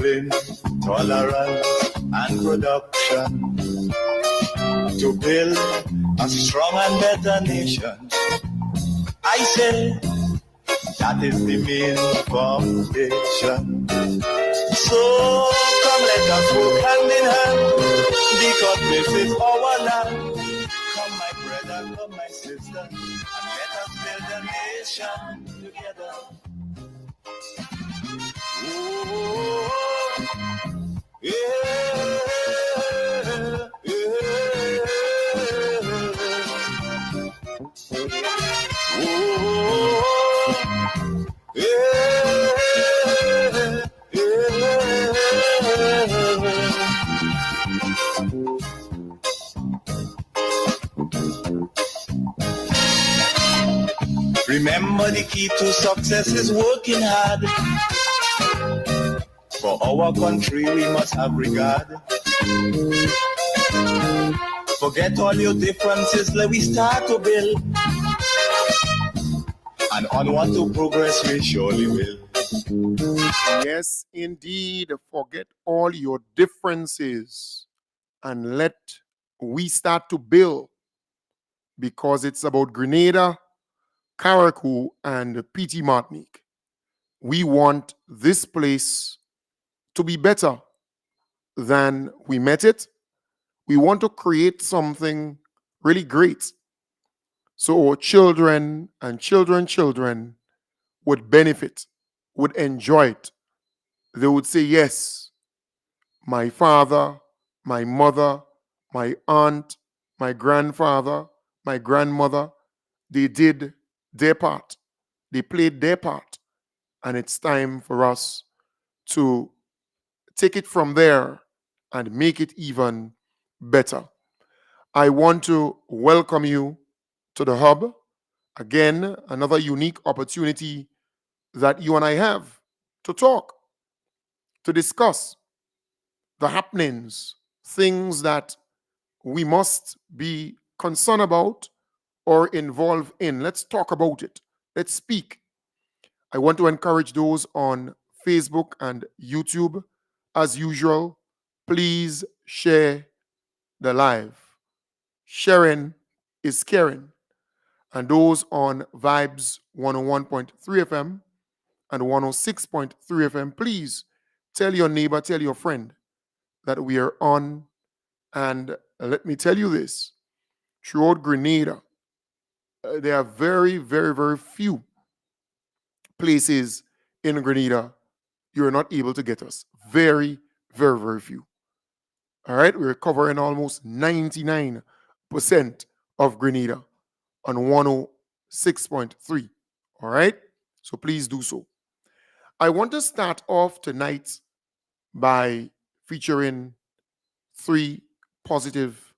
discipline, tolerance, and production to build a strong and better nation. I say that is the main foundation. So come let us work hand in hand, because this is our land. Come my brother, come my sister, and let us build a nation together. Ooh, yeah, remember the key to success is working hard. For our country we must have regard. Forget all your differences, let we start to build. And onward to progress we surely will. Yes, indeed. Forget all your differences and let we start to build, because it's about Grenada, Carriacou, and PT Martinique. We want this place to be better than we met it. We want to create something really great so our children and children would benefit, would enjoy it. They would say, yes, my father, my mother, my aunt, my grandfather, my grandmother, they did their part. They played their part. And it's time for us to take it from there and make it even better. I want to welcome you to the hub. Again, another unique opportunity that you and I have to talk, to discuss the happenings, things that we must be concerned about or involved in. Let's talk about it. Let's speak. I want to encourage those on Facebook and YouTube, as usual, please share the live. Sharing is caring. And those on Vibes 101.3 FM and 106.3 FM, please tell your neighbor, tell your friend that we are on. And let me tell you this, throughout Grenada, there are very, very, very few places in Grenada you're not able to get us. Very, very, very few. All right, we're covering almost 99% of Grenada on 106.3. All right, so please do so. I want to start off tonight by featuring three positive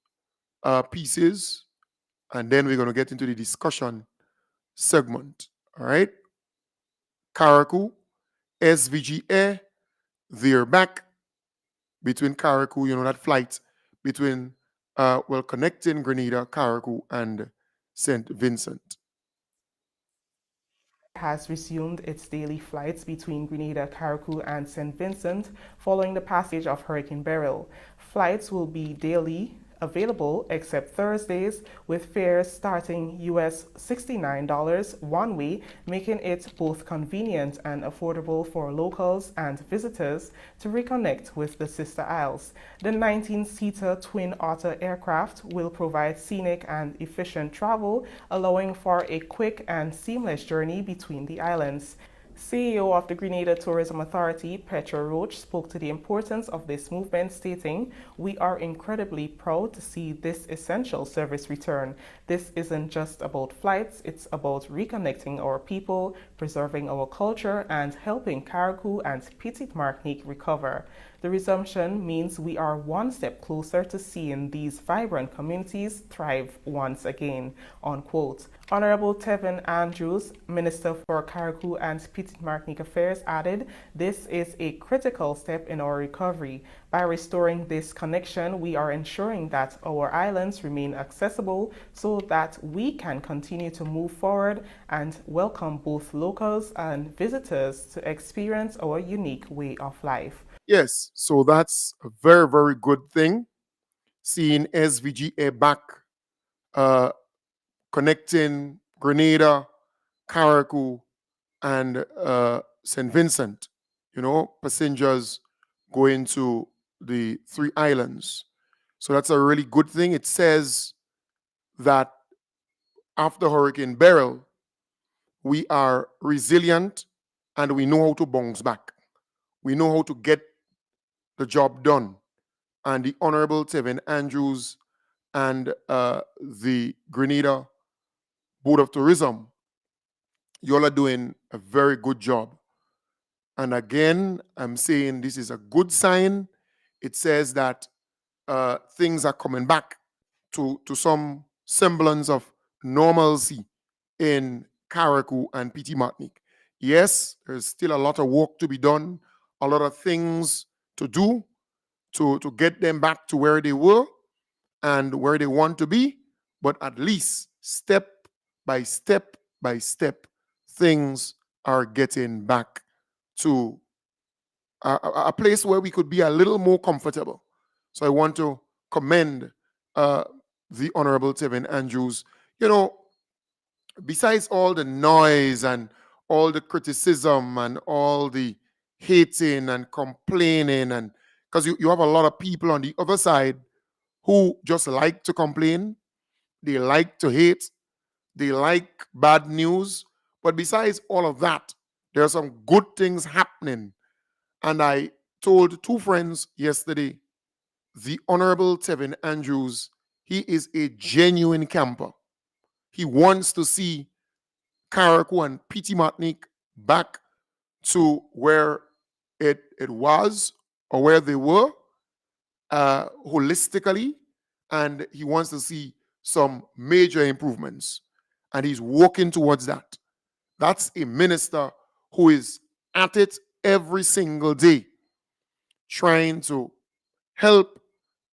pieces, and then we're going to get into the discussion segment. All right, Carriacou, SVG Air, they're back between Carriacou, that flight between, connecting Grenada, Carriacou, and St. Vincent. Has resumed its daily flights between Grenada, Carriacou, and St. Vincent following the passage of Hurricane Beryl. Flights will be daily available except Thursdays, with fares starting US $69 one way, making it both convenient and affordable for locals and visitors to reconnect with the sister isles. The 19-seater Twin Otter aircraft will provide scenic and efficient travel, allowing for a quick and seamless journey between the islands. CEO of the Grenada Tourism Authority, Petra Roach, spoke to the importance of this movement, stating, "We are incredibly proud to see this essential service return. This isn't just about flights, it's about reconnecting our people, preserving our culture, and helping Carriacou and Petite Martinique recover. The resumption means we are one step closer to seeing these vibrant communities thrive once again," unquote. Honorable Tevin Andrews, Minister for Carriacou and Petite Martinique Affairs, added, "This is a critical step in our recovery. By restoring this connection, we are ensuring that our islands remain accessible so that we can continue to move forward and welcome both locals and visitors to experience our unique way of life." Yes, so that's a very, very good thing. Seeing SVGA back, uh, connecting Grenada, Carriacou, and St. Vincent. You know, passengers going to the three islands. So that's a really good thing. It says that after Hurricane Beryl, we are resilient and we know how to bounce back. We know how to get the job done. And the Honorable Tevin Andrews and the Grenada Board of Tourism, you all are doing a very good job. And again, I'm saying this is a good sign. It says that things are coming back to some semblance of normalcy in Carriacou and PT Martinique. Yes, there's still a lot of work to be done, a lot of things to do to get them back to where they were and where they want to be, but at least step by step by step, things are getting back to a place where we could be a little more comfortable. So I want to commend the Honorable Tevin Andrews. You know, besides all the noise and all the criticism and all the hating and complaining, and because you have a lot of people on the other side who just like to complain, they like to hate, they like bad news. But besides all of that, there are some good things happening. And I told two friends yesterday, the Honorable Tevin Andrews, he is a genuine camper. He wants to see Carriacou and PT Martinique back to where it was or where they were holistically, and he wants to see some major improvements, and he's working towards that. That's a minister who is at it every single day, trying to help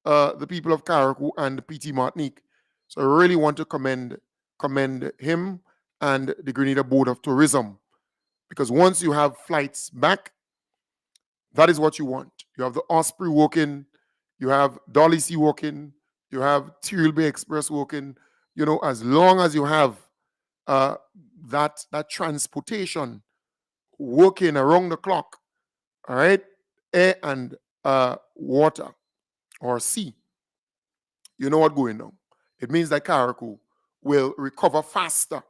the people of Carriacou and PT Martinique. So I really want to commend him and the Grenada Board of Tourism, because once you have flights back, that is what you want. You have the Osprey working, you have Dolly Sea working, you have Tyrrell Bay Express working. You know, as long as you have that transportation working around the clock, all right, air and water or sea, you know what's going on. It means that Carriacou will recover faster.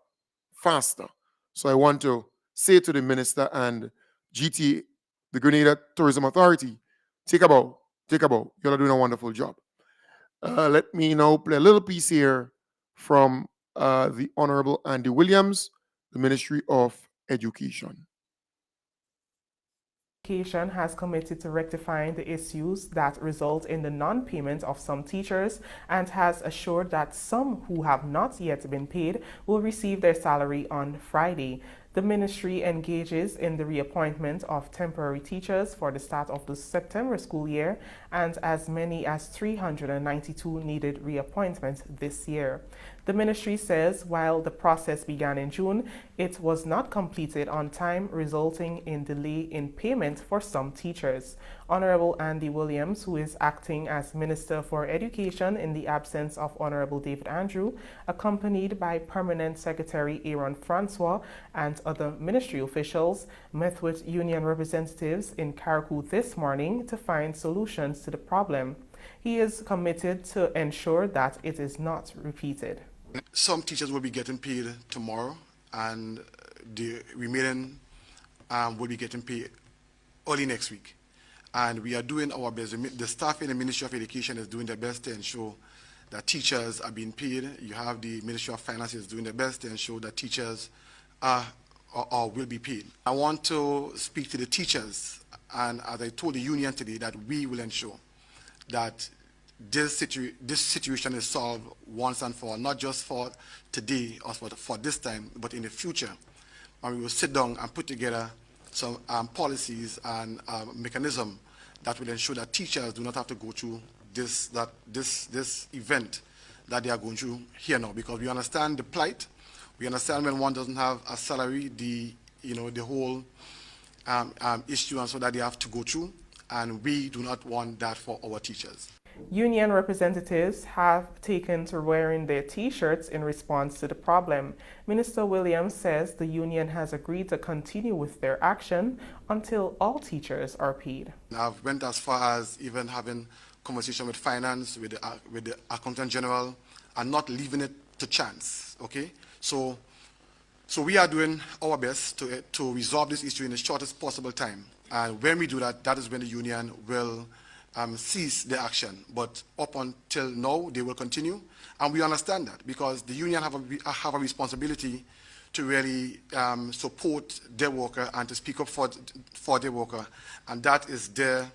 So I want to say to the minister and GTA, the Grenada Tourism Authority, take a bow. You're doing a wonderful job. Let me now play a little piece here from the Honorable Andy Williams, the Ministry of Education. Education has committed to rectifying the issues that result in the non-payment of some teachers and has assured that some who have not yet been paid will receive their salary on Friday. The ministry engages in the reappointment of temporary teachers for the start of the September school year, and as many as 392 needed reappointment this year. The ministry says while the process began in June, it was not completed on time, resulting in delay in payment for some teachers. Honorable Andy Williams, who is acting as Minister for Education in the absence of Honorable David Andrew, accompanied by Permanent Secretary Aaron Francois and other ministry officials, met with union representatives in Carriacou this morning to find solutions to the problem. He is committed to ensure that it is not repeated. Some teachers will be getting paid tomorrow, and the remaining will be getting paid early next week. And we are doing our best. The staff in the Ministry of Education is doing their best to ensure that teachers are being paid. You have the Ministry of Finance is doing their best to ensure that teachers are or will be paid. I want to speak to the teachers, and as I told the union today, that we will ensure that this situation is solved once and for all, not just for today or for this time, but in the future. And we will sit down and put together some policies and mechanism that will ensure that teachers do not have to go through this event that they are going through here now, because we understand the plight. We understand when one doesn't have a salary, the whole issue and so that they have to go through. and we do not want that for our teachers. Union representatives have taken to wearing their T-shirts in response to the problem. Minister Williams says the union has agreed to continue with their action until all teachers are paid. I've went as far as even having conversation with finance, with the accountant general, and not leaving it to chance. Okay, so we are doing our best to resolve this issue in the shortest possible time. And when we do that, that is when the union will cease the action. But up until now, they will continue. And we understand that because the union have a responsibility to really support their worker and to speak up for their worker. And that is their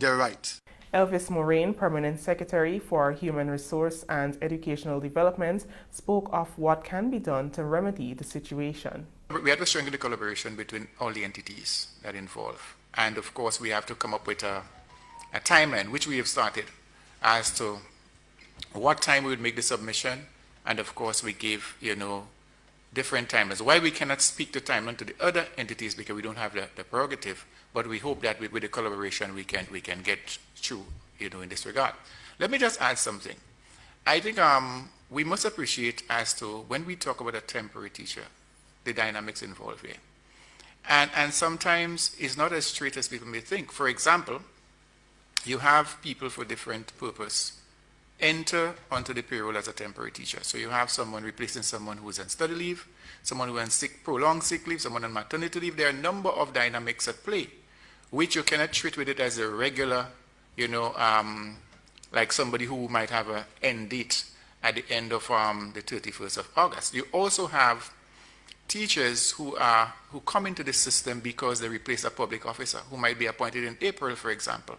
right. Elvis Moraine, Permanent Secretary for Human Resource and Educational Development, spoke of what can be done to remedy the situation. We have to strengthen the collaboration between all the entities that involve. And of course, we have to come up with a timeline, which we have started, as to what time we would make the submission. And of course, we give, different timelines. Why we cannot speak the timeline to the other entities, because we don't have the prerogative, but we hope that with the collaboration we can get through, in this regard. Let me just add something. I think we must appreciate as to when we talk about a temporary teacher, the dynamics involved here. And sometimes it's not as straight as people may think. For example, you have people for different purpose enter onto the payroll as a temporary teacher. So you have someone replacing someone who is on study leave, someone who is on prolonged sick leave, someone on maternity leave. There are a number of dynamics at play, which you cannot treat with it as a regular, like somebody who might have an end date at the end of the 31st of August. You also have teachers who come into the system because they replace a public officer who might be appointed in April, for example.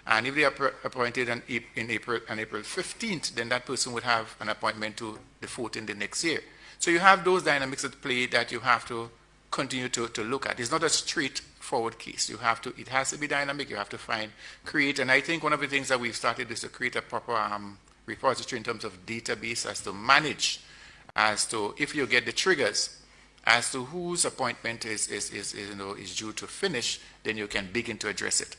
And if they are appointed on April 15th, then that person would have an appointment to the 14th the next year. So you have those dynamics at play that you have to continue to look at. It's not a straightforward case. It has to be dynamic. You have to create. And I think one of the things that we've started is to create a proper repository in terms of database as to manage, as to if you get the triggers, as to whose appointment is due to finish, then you can begin to address it.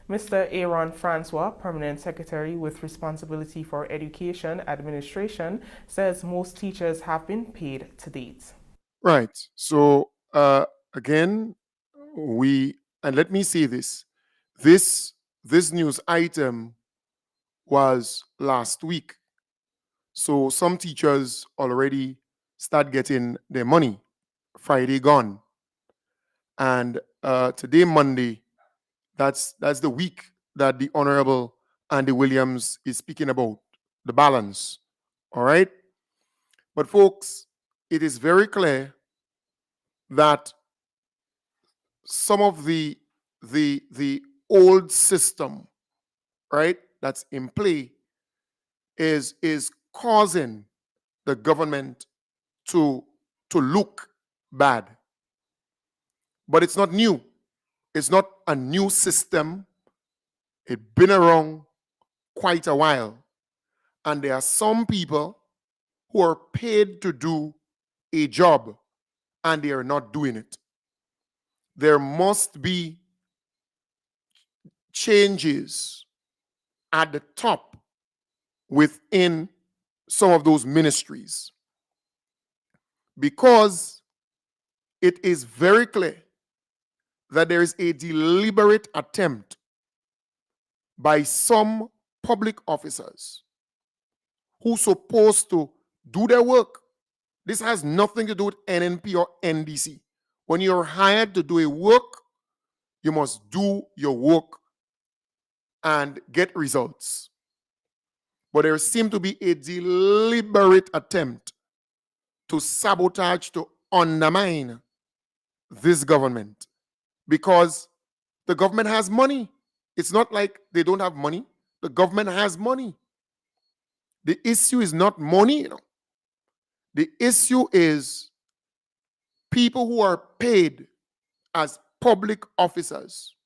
Mr. Aaron Francois, Permanent Secretary with responsibility for education administration, says most teachers have been paid to date. Right. So again, and let me say this. This news item was last week. So some teachers already start getting their money. Friday gone. And today, Monday, that's the week that the Honorable Andy Williams is speaking about, the balance. All right? But folks, it is very clear that some of the old system, right, that's in play is causing the government to look bad. But it's not new. It's not a new system. It's been around quite a while. And there are some people who are paid to do a job and they are not doing it. There must be changes at the top within some of those ministries, because it is very clear that there is a deliberate attempt by some public officers who are supposed to do their work. This has nothing to do with NNP or NDC. When you're hired to do a work, you must do your work and get results. But there seems to be a deliberate attempt to sabotage, to undermine this government, because the government has money. It's not like they don't have money. The government has money. The issue is not money, The issue is people who are paid as public officers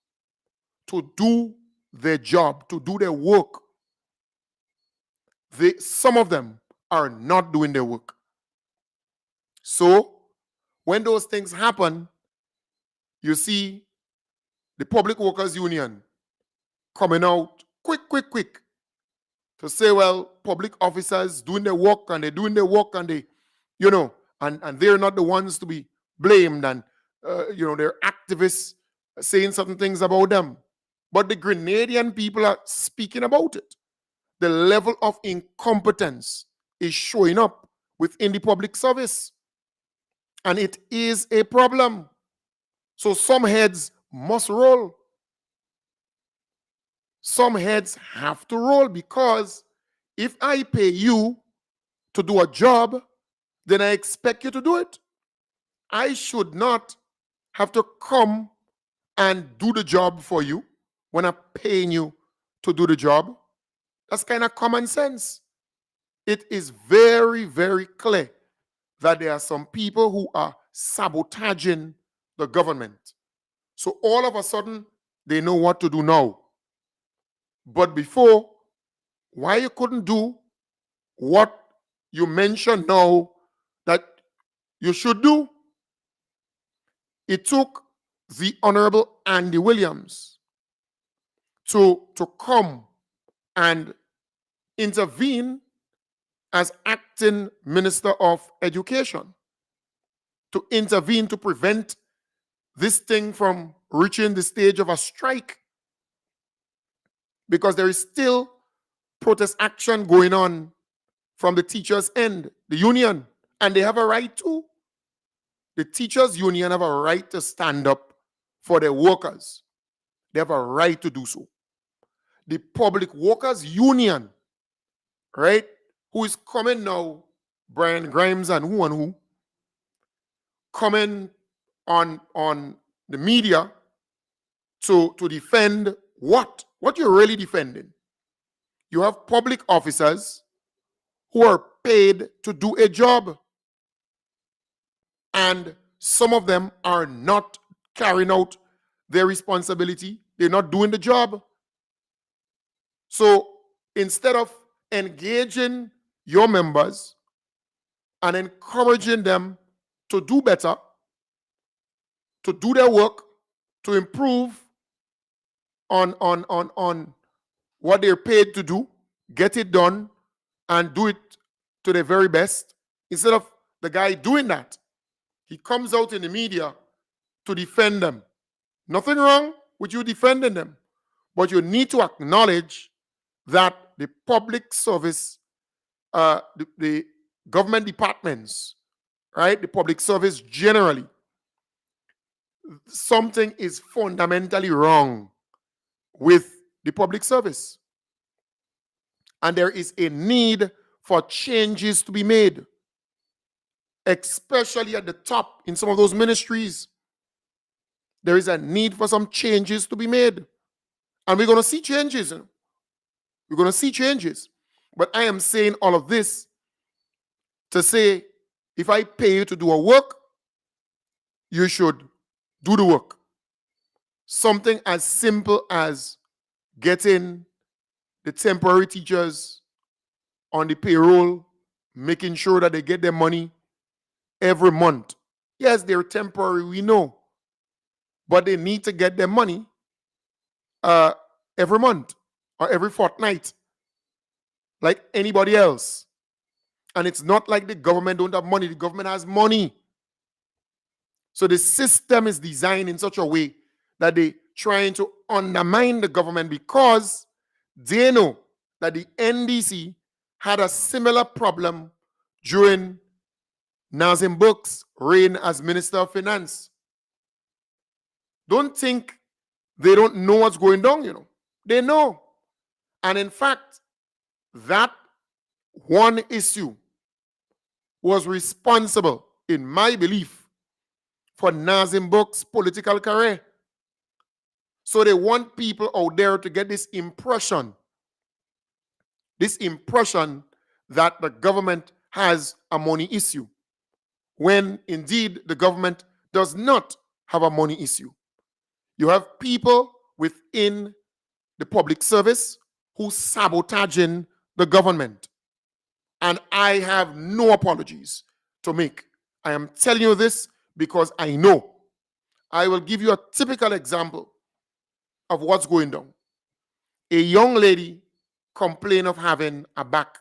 to do their job, to do their work. Some of them are not doing their work. So when those things happen, you see the Public Workers Union coming out quick to say, well, public officers doing their work and they're doing their work and they, and they're not the ones to be blamed, and they're activists saying certain things about them. But the Grenadian people are speaking about it. The level of incompetence is showing up within the public service. And it is a problem. So some heads must roll. Some heads have to roll, because if I pay you to do a job, then I expect you to do it. I should not have to come and do the job for you when I'm paying you to do the job. That's kind of common sense. It is very, very clear that there are some people who are sabotaging the government. So all of a sudden, they know what to do now. But before, why you couldn't do what you mentioned now that you should do? It took the Honorable Andy Williams to come and intervene as acting Minister of Education, to intervene to prevent this thing from reaching the stage of a strike, because there is still protest action going on from the teachers' end, the union, and they have a right to. The teachers' union have a right to stand up for their workers. They have a right to do so. The Public Workers Union, right, who is coming now, Brian Grimes and who, coming on the media to defend what? What you're really defending? You have public officers who are paid to do a job, and some of them are not carrying out their responsibility. They're not doing the job. So instead of engaging your members and encouraging them to do better, to do their work, to improve on what they're paid to do, get it done, and do it to their very best, instead of the guy doing that, he comes out in the media to defend them. Nothing wrong with you defending them, but you need to acknowledge that the public service, the government departments, right, the public service generally, something is fundamentally wrong with the public service. And there is a need for changes to be made, especially at the top in some of those ministries. There is a need for some changes to be made. And we're going to see changes. We're going to see changes. But I am saying all of this to say, if I pay you to do a work, you should do the work. Something as simple as getting the temporary teachers on the payroll, making sure that they get their money every month. Yes, they're temporary, we know, but they need to get their money every month or every fortnight, like anybody else. And it's not like the government don't have money. The government has money. So the system is designed in such a way that they're trying to undermine the government, because they know that the NDC had a similar problem during Nazim Burke's reign as Minister of Finance. Don't think they don't know what's going on, They know. And in fact, that one issue was responsible, in my belief, for Nazim Burke's political career. So they want people out there to get this impression that the government has a money issue, when indeed the government does not have a money issue. You have people within the public service who sabotaging the government. And I have no apologies to make. I am telling you this because I know. I will give you a typical example. of what's going down. A young lady complained of having a back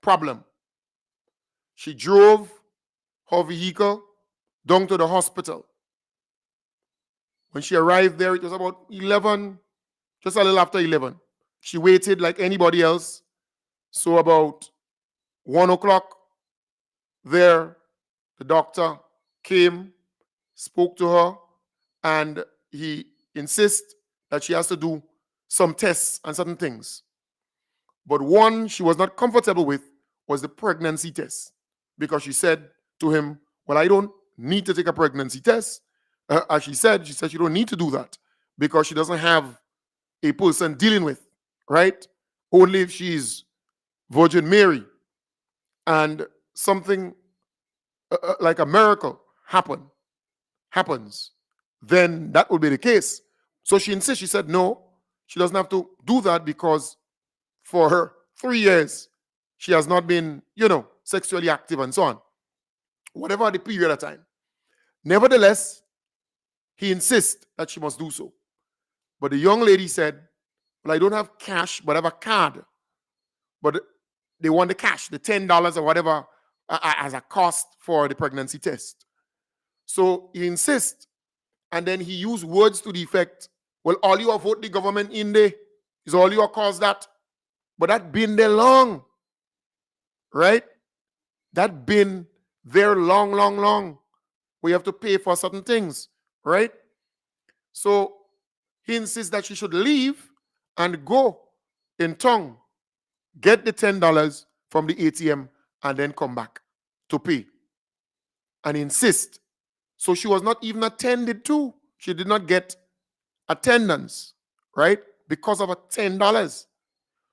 problem. She drove her vehicle down to the hospital. When she arrived there, it was about 11, just a little after 11. She waited like anybody else. So about 1 o'clock, there, the doctor came, spoke to her, and he insists that she has to do some tests and certain things. But one she was not comfortable with was the pregnancy test, because she said to him, well, I don't need to take a pregnancy test. As she said she don't need to do that because she doesn't have a person dealing with, right? Only if she's Virgin Mary and something like a miracle happens, then that would be the case. So she insists, she said no, she doesn't have to do that because for her 3 years, she has not been, sexually active and so on. Whatever the period of time. Nevertheless, he insists that she must do so. But the young lady said, well, I don't have cash, but I have a card. But they want the cash, the $10 or whatever as a cost for the pregnancy test. So he insists, and then he used words to the effect, well, all you have vote the government in there is all you have caused that. But that been there long, right? That been there long. We have to pay for certain things, right? So he insists that she should leave and go in town, get the $10 from the ATM, and then come back to pay. And insist. So she was not even attended to. She did not get attendance, right? Because of a $10.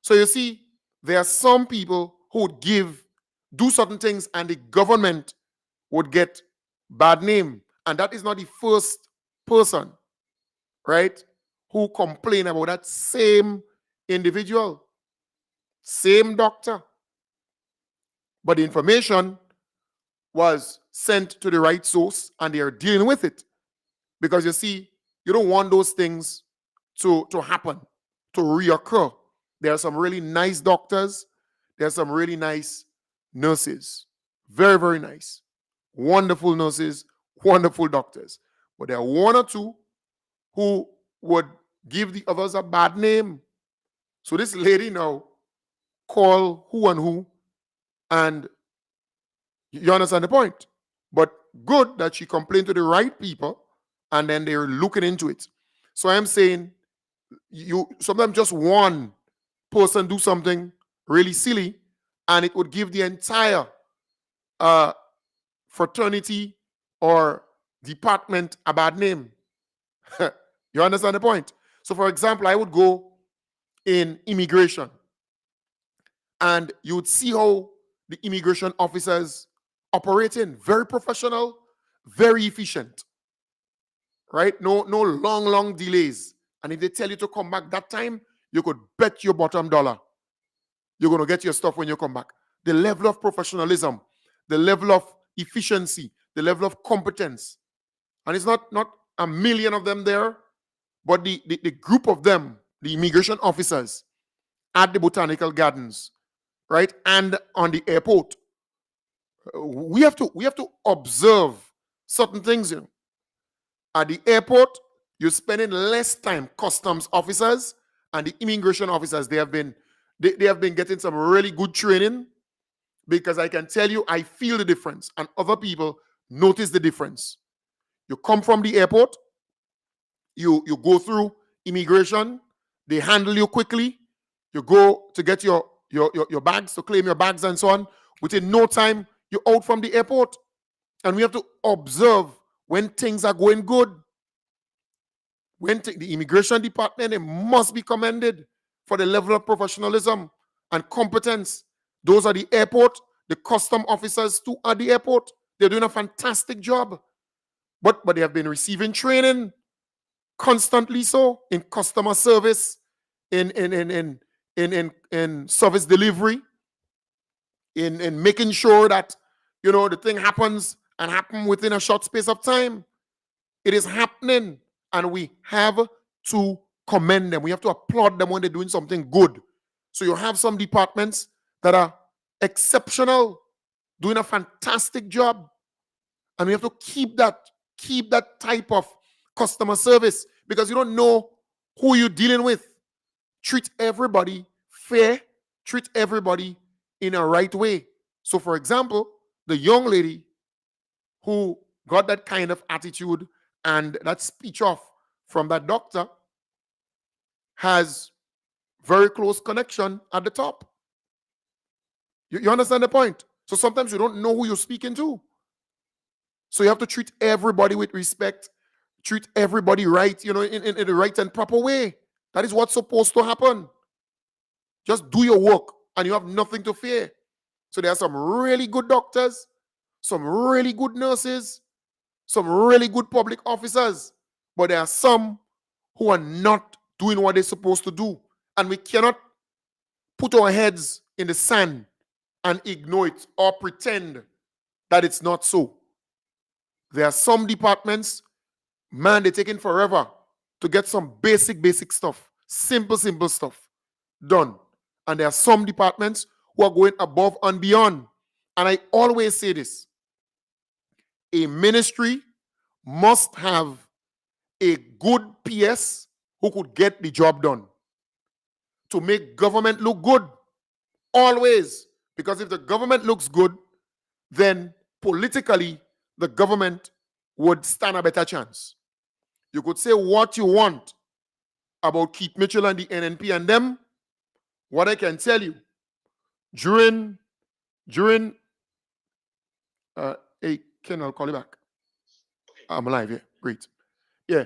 So you see, there are some people who would do certain things, and the government would get bad name. And that is not the first person, right, who complain about that same individual, same doctor. But the information was sent to the right source, and they are dealing with it. Because you see, you don't want those things to happen, to reoccur. There are some really nice doctors. There are some really nice nurses. Very, very nice. Wonderful nurses, wonderful doctors. But there are one or two who would give the others a bad name. So this lady now call who and who, and you understand the point. But good that she complained to the right people, and then they're looking into it. So I'm saying, you sometimes just one person do something really silly, and it would give the entire fraternity or department a bad name. You understand the point? So for example, I would go in immigration, and you would see how the immigration officers operating, very professional, very efficient, right? No long delays. And if they tell you to come back that time, you could bet your bottom dollar you're going to get your stuff when you come back. The level of professionalism, the level of efficiency, the level of competence. And it's not a million of them there, but the group of them, the immigration officers at the botanical gardens, right, and on the airport. We have to observe certain things. At the airport, you're spending less time. Customs officers and the immigration officers, they have been getting some really good training, because I can tell you, I feel the difference, and other people notice the difference. You come from the airport, you go through immigration, they handle you quickly. You go to get your bags, to claim your bags and so on. Within no time, you're out from the airport. And we have to observe when things are going good. The immigration department, it must be commended for the level of professionalism and competence. Those are the airport, the custom officers too at the airport. They're doing a fantastic job. But they have been receiving training constantly, so in customer service, in service delivery, in making sure that the thing happens and happen within a short space of time. It is happening, and we have to commend them. We have to applaud them when they're doing something good. So you have some departments that are exceptional, doing a fantastic job. And we have to keep that type of customer service, because you don't know who you're dealing with. Treat everybody fair, treat everybody in a right way. So for example, the young lady who got that kind of attitude and that speech off from that doctor has very close connection at the top. You understand the point? So sometimes you don't know who you're speaking to. So you have to treat everybody with respect, treat everybody right, in the right and proper way. That is what's supposed to happen. Just do your work and you have nothing to fear. So there are some really good doctors, some really good nurses, some really good public officers, but there are some who are not doing what they're supposed to do. And we cannot put our heads in the sand and ignore it or pretend that it's not so. There are some departments, man, they're taking forever to get some basic stuff, simple stuff done. And there are some departments who are going above and beyond. And I always say this: a ministry must have a good PS who could get the job done to make government look good. Always. Because if the government looks good, then politically, the government would stand a better chance. You could say what you want about Keith Mitchell and the NNP and them. What I can tell you, during hey, Ken, I'll call you back. I'm alive, yeah, great. Yeah.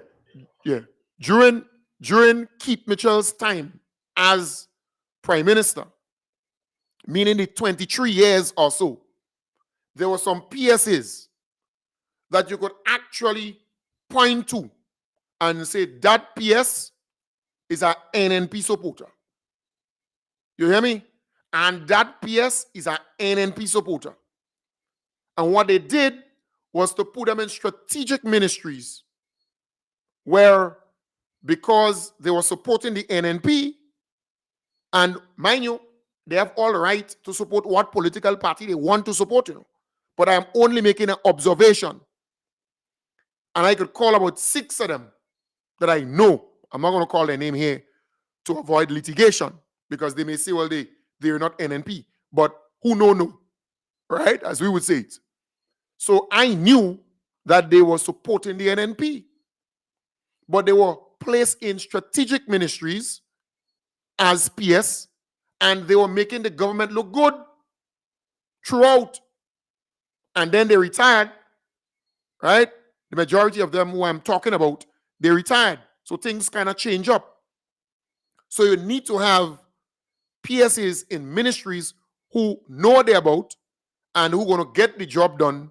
During Keith Mitchell's time as Prime Minister, meaning the 23 years or so, there were some PSAs that you could actually point to and say that PS is an NNP supporter. You hear me? And that PS is an NNP supporter. And what they did was to put them in strategic ministries where, because they were supporting the NNP, and mind you, they have all right to support what political party they want to support, But I am only making an observation. And I could call about 6 of them that I know. I'm not going to call their name here to avoid litigation, because they may say, well, they're not NNP. But who know, right? As we would say it. So I knew that they were supporting the NNP. But they were placed in strategic ministries as PS, and they were making the government look good throughout. And then they retired, right? The majority of them who I'm talking about, they retired. So things kind of change up. So you need to have PSAs in ministries who know what they're about and who are going to get the job done,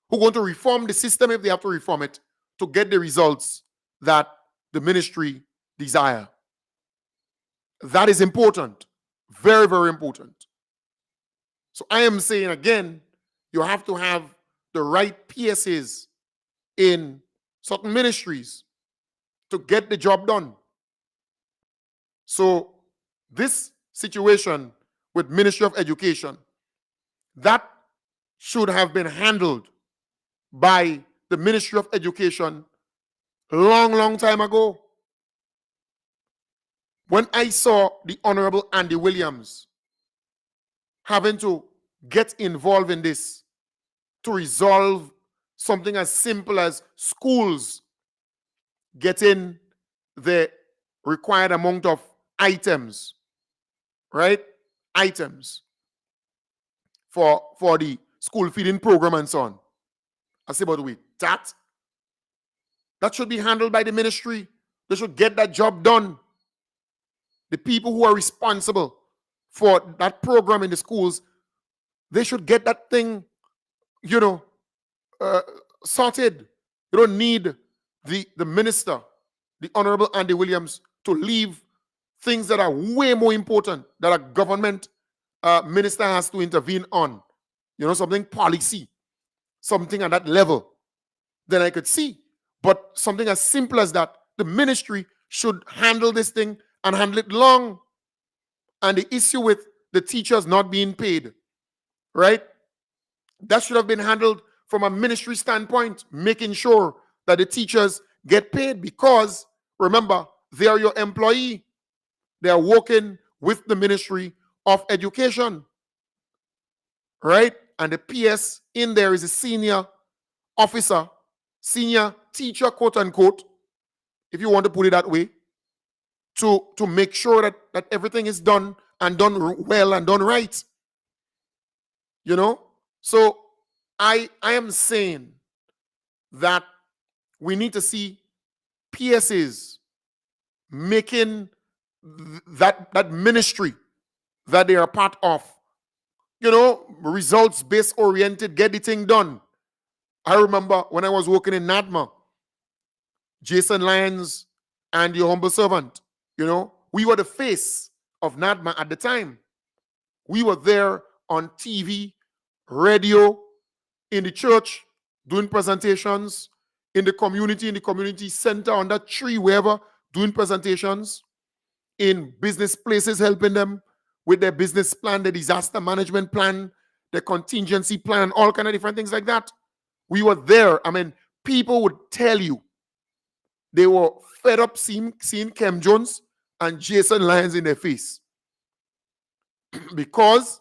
who are going to reform the system if they have to reform it to get the results that the ministry desire. That is important. Very, very important. So I am saying again, you have to have the right PSAs in certain ministries to get the job done. So this situation with Ministry of Education, that should have been handled by the Ministry of Education long time ago. When I saw the Honorable Andy Williams having to get involved in this to resolve something as simple as schools getting the required amount of items, right? Items for the school feeding program and so on. I say, by the way, that should be handled by the ministry. They should get that job done. The people who are responsible for that program in the schools, they should get that thing, sorted. You don't need the minister, the Honorable Andy Williams, to leave things that are way more important that a government minister has to intervene on. Something policy, something at that level, then I could see. But something as simple as that, the ministry should handle this thing and handle it long. And the issue with the teachers not being paid, right? That should have been handled from a ministry standpoint, making sure that the teachers get paid, because remember, they are your employee. They are working with the Ministry of Education, right? And the PS in there is a senior officer, senior teacher, quote unquote, if you want to put it that way, to make sure that everything is done and done well and done right. You know? So I am saying that we need to see PSAs making that ministry that they are part of, you know, results-based oriented, get the thing done. I remember when I was working in NADMA, Jason Lyons and your humble servant, you know, we were the face of NADMA at the time. We were there on TV, radio, in the church, doing presentations, in the community center, on that tree, wherever, doing presentations, in business places, helping them with their business plan, their disaster management plan, their contingency plan, all kind of different things like that. We were there. I mean, people would tell you they were fed up seeing Kem Jones and Jason Lyons in their face, because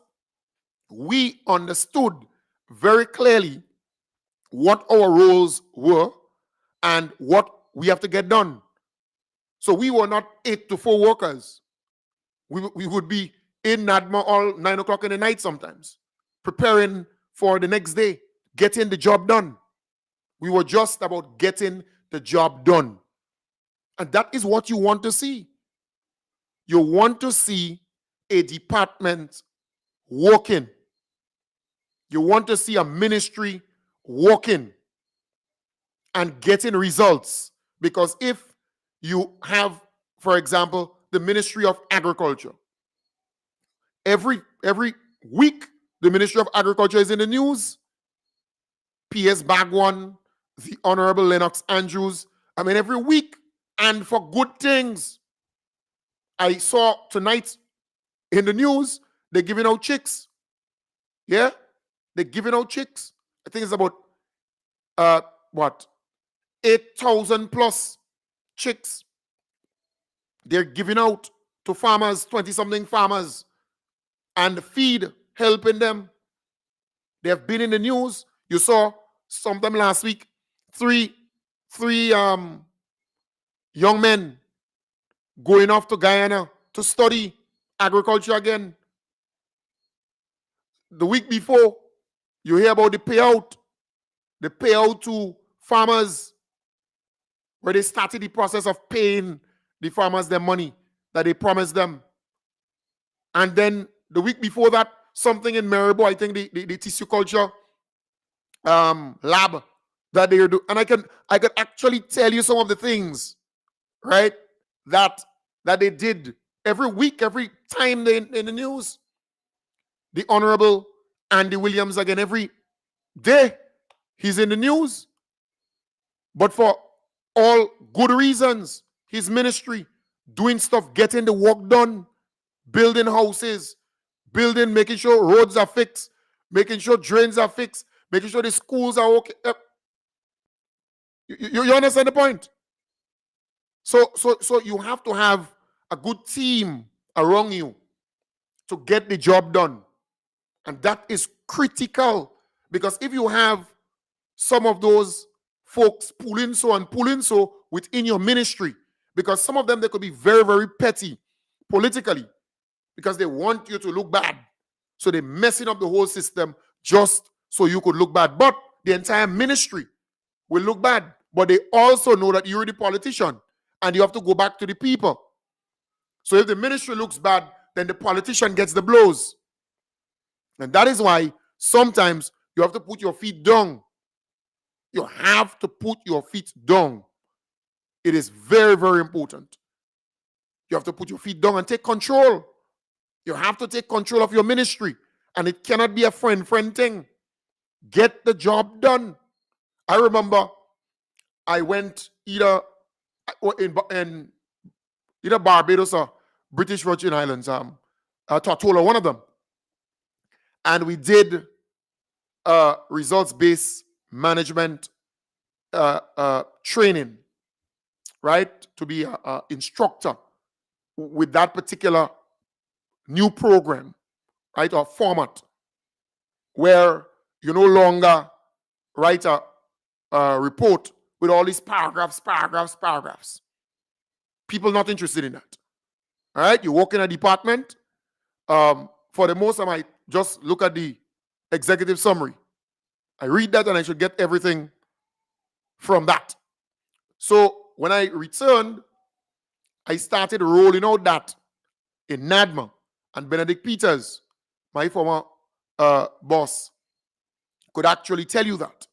we understood very clearly what our roles were and what we have to get done. So we were not 8 to 4 workers. We would be in NADMA all 9 o'clock in the night sometimes, preparing for the next day, getting the job done. We were just about getting the job done. And that is what you want to see. You want to see a department working. You want to see a ministry working and getting results. Because if you have, for example, the Ministry of Agriculture, every week the Ministry of Agriculture is in the news. PS Bagwan, the Honorable Lennox Andrews, I mean, every week, and for good things. I saw tonight in the news, they're giving out chicks. Yeah? They're giving out chicks. I think it's about, 8,000 plus chicks. They're giving out to farmers, 20-something farmers, and feed, helping them. They have been in the news. You saw sometime last week, three young men going off to Guyana to study agriculture again. The week before, you hear about the payout to farmers, where they started the process of paying the farmers their money that they promised them. And then the week before that, something in Maribo, I think the tissue culture lab that they do. And I could actually tell you some of the things, right, that they did every week, every time they in the news. The Honorable Andy Williams, again, every day he's in the news. But for all good reasons, his ministry, doing stuff, getting the work done, building houses, making sure roads are fixed, making sure drains are fixed, making sure the schools are okay. You understand the point? So you have to have a good team around you to get the job done. And that is critical, because if you have some of those folks pulling so within your ministry, because some of them, they could be very, very petty politically, because they want you to look bad. So they're messing up the whole system just so you could look bad. But the entire ministry will look bad. But they also know that you're the politician and you have to go back to the people. So if the ministry looks bad, then the politician gets the blows. And that is why sometimes you have to put your feet down. You have to put your feet down. It is very, very important. You have to put your feet down and take control. You have to take control of your ministry. And it cannot be a friend thing. Get the job done. I remember I went either in either Barbados or British Virgin Islands, Tortola, one of them. And we did results-based management training, right? To be an instructor with that particular new program, right? Or format where you no longer write a report with all these paragraphs. People not interested in that. All right? You work in a department. For the most, I might just look at the executive summary. I read that and I should get everything from that. So when I returned, I started rolling out that in NADMA, and Benedict Peters, my former boss, could actually tell you that,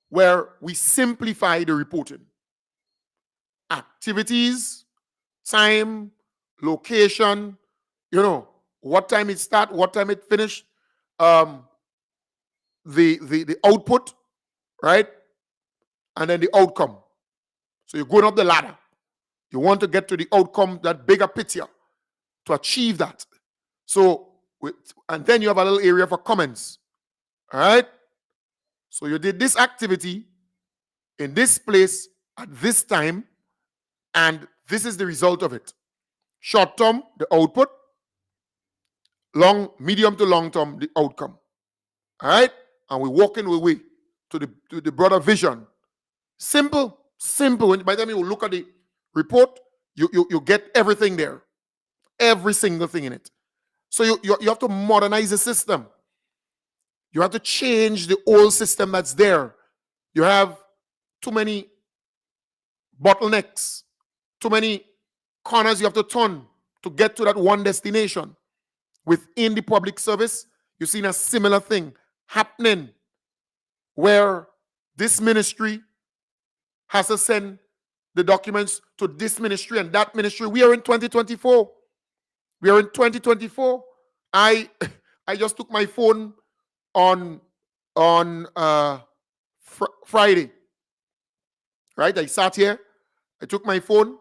where we simplify the reporting. Activities, time, location, what time it start, what time it finish, the output, right? And then the outcome. So you're going up the ladder. You want to get to the outcome, that bigger picture, to achieve that. So, and then you have a little area for comments. All right? So you did this activity in this place at this time, and this is the result of it. Short term, the output. Medium to long term, the outcome. All right? And we're walking our way to the broader vision. Simple. By the time you look at the report, you get everything there. Every single thing in it. So you have to modernize the system. You have to change the old system that's there. You have too many bottlenecks, too many corners you have to turn to get to that one destination. Within the public service, you've seen a similar thing happening where this ministry has to send the documents to this ministry and that ministry. We are in 2024. I just took my phone on Friday, right? I sat here, I took my phone,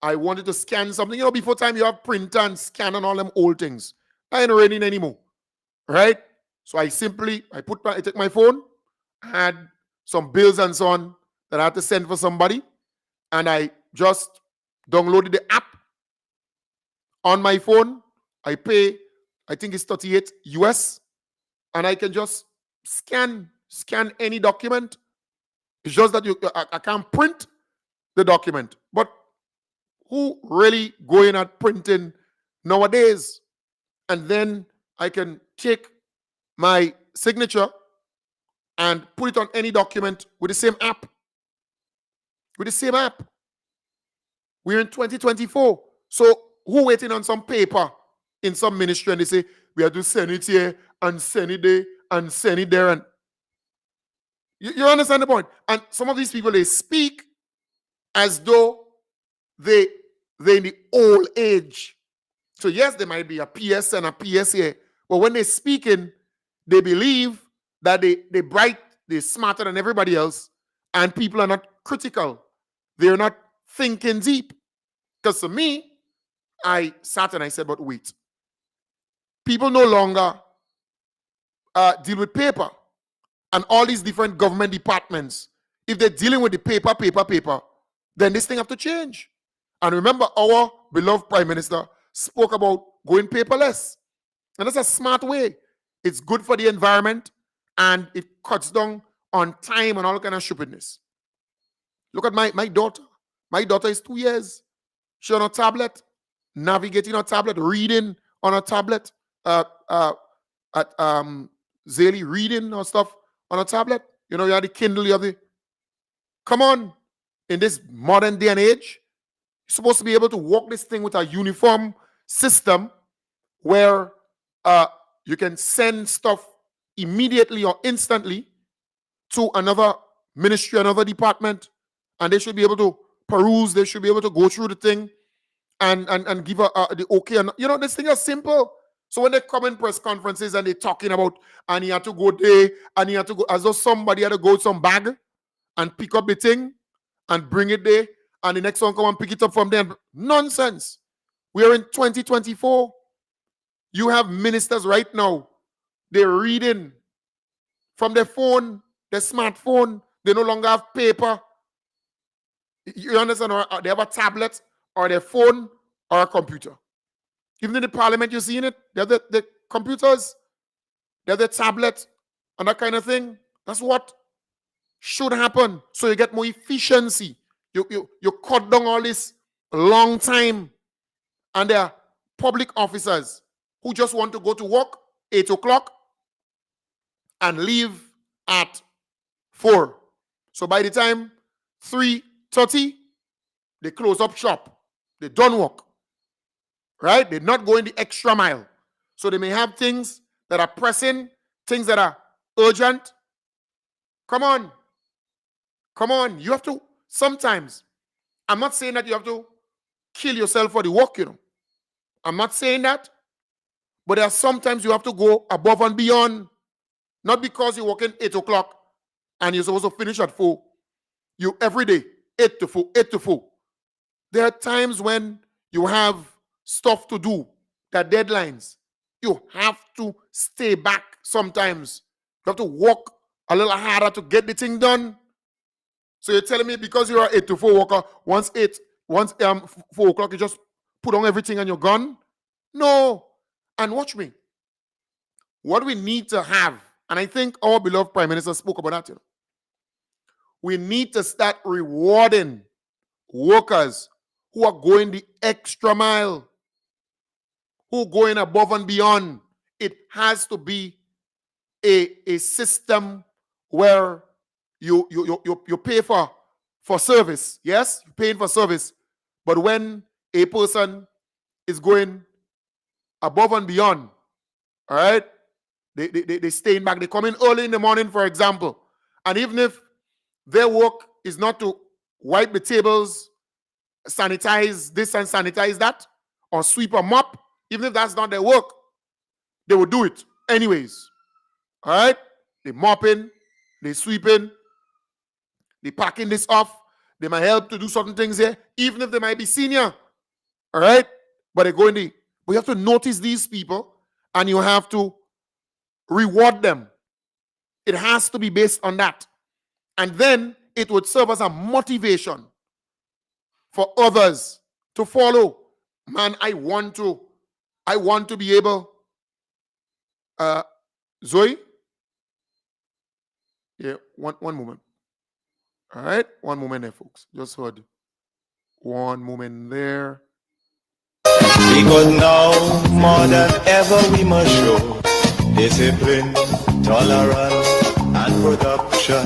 I wanted to scan something. Before time you have printer and scan and all them old things. I ain't reading anymore, right? So I take my phone, I had some bills and so on that I had to send for somebody, and I just downloaded the app on my phone. I pay, I think it's 38 US, and I can just scan any document. It's just that I can't print the document. But who really going at printing nowadays? And then I can take my signature and put it on any document with the same app. We're in 2024. So who waiting on some paper in some ministry and they say, we have to send it here and send it there and send it there? And you understand the point? And some of these people, they speak as though they're in the old age. So yes, there might be a PS and a PS here, but when they're speaking, they believe that they're bright, they're smarter than everybody else, and people are not critical. They're not thinking deep. Because to me, I sat and I said, but wait. People no longer deal with paper. And all these different government departments, if they're dealing with the paper, then this thing have to change. And remember, our beloved Prime Minister spoke about going paperless. And that's a smart way. It's good for the environment, and it cuts down on time and all kind of stupidness. Look at my daughter. My daughter is 2 years. She's on a tablet, navigating on a tablet, reading on a tablet, Zeli reading or stuff on a tablet. You have the Kindle, you have the... Come on. In this modern day and age, you're supposed to be able to walk this thing with a uniform system where you can send stuff immediately or instantly to another ministry, another department, and they should be able to peruse, they should be able to go through the thing and give the okay. And this thing is simple. So when they come in press conferences and they're talking about, and he had to go there, and he had to go, as though somebody had to go with some bag and pick up the thing and bring it there, and the next one come and pick it up from them. Nonsense. We are in 2024. You have ministers right now. They're reading from their phone, their smartphone. They no longer have paper. You understand? Or they have a tablet or their phone or a computer. Even in the parliament, you're seeing it. They have the computers, they have the tablet, and that kind of thing. That's what should happen. So you get more efficiency. You cut down all this long time. And there are public officers who just want to go to work 8 o'clock and leave at 4. So by the time 3:30, they close up shop. They don't work. Right? They're not going the extra mile. So they may have things that are pressing, things that are urgent. Come on. Come on. You have to, sometimes, I'm not saying that you have to kill yourself for the work, you know. I'm not saying that. But there are sometimes you have to go above and beyond. Not because you're working 8 o'clock and you're supposed to finish at 4. You every day, 8 to 4, 8 to 4. There are times when you have stuff to do, that deadlines. You have to stay back sometimes. You have to work a little harder to get the thing done. So you're telling me because you're an 8 to 4 worker, once 4 o'clock, you just put on everything and you're gone? No. And watch me. What we need to have, and I think our beloved Prime Minister spoke about that, you know, we need to start rewarding workers who are going the extra mile, who are going above and beyond. It has to be a system where you pay for service. Yes, you're paying for service. But when a person is going above and beyond, all right, they stay back. They come in early in the morning, for example. And even if their work is not to wipe the tables, sanitize this and sanitize that, or sweep or mop, even if that's not their work, they will do it anyways. All right? They mopping, they sweeping, they packing this off. They might help to do certain things here, even if they might be senior. All right? But they're going to, but you have to notice these people and you have to reward them. It has to be based on that. And then it would serve as a motivation for others to follow. Man, I want to be able. Zoe? Yeah, one moment. All right, one moment there, folks. Just heard. One moment there. Because now, more than ever, we must show discipline, tolerance, and production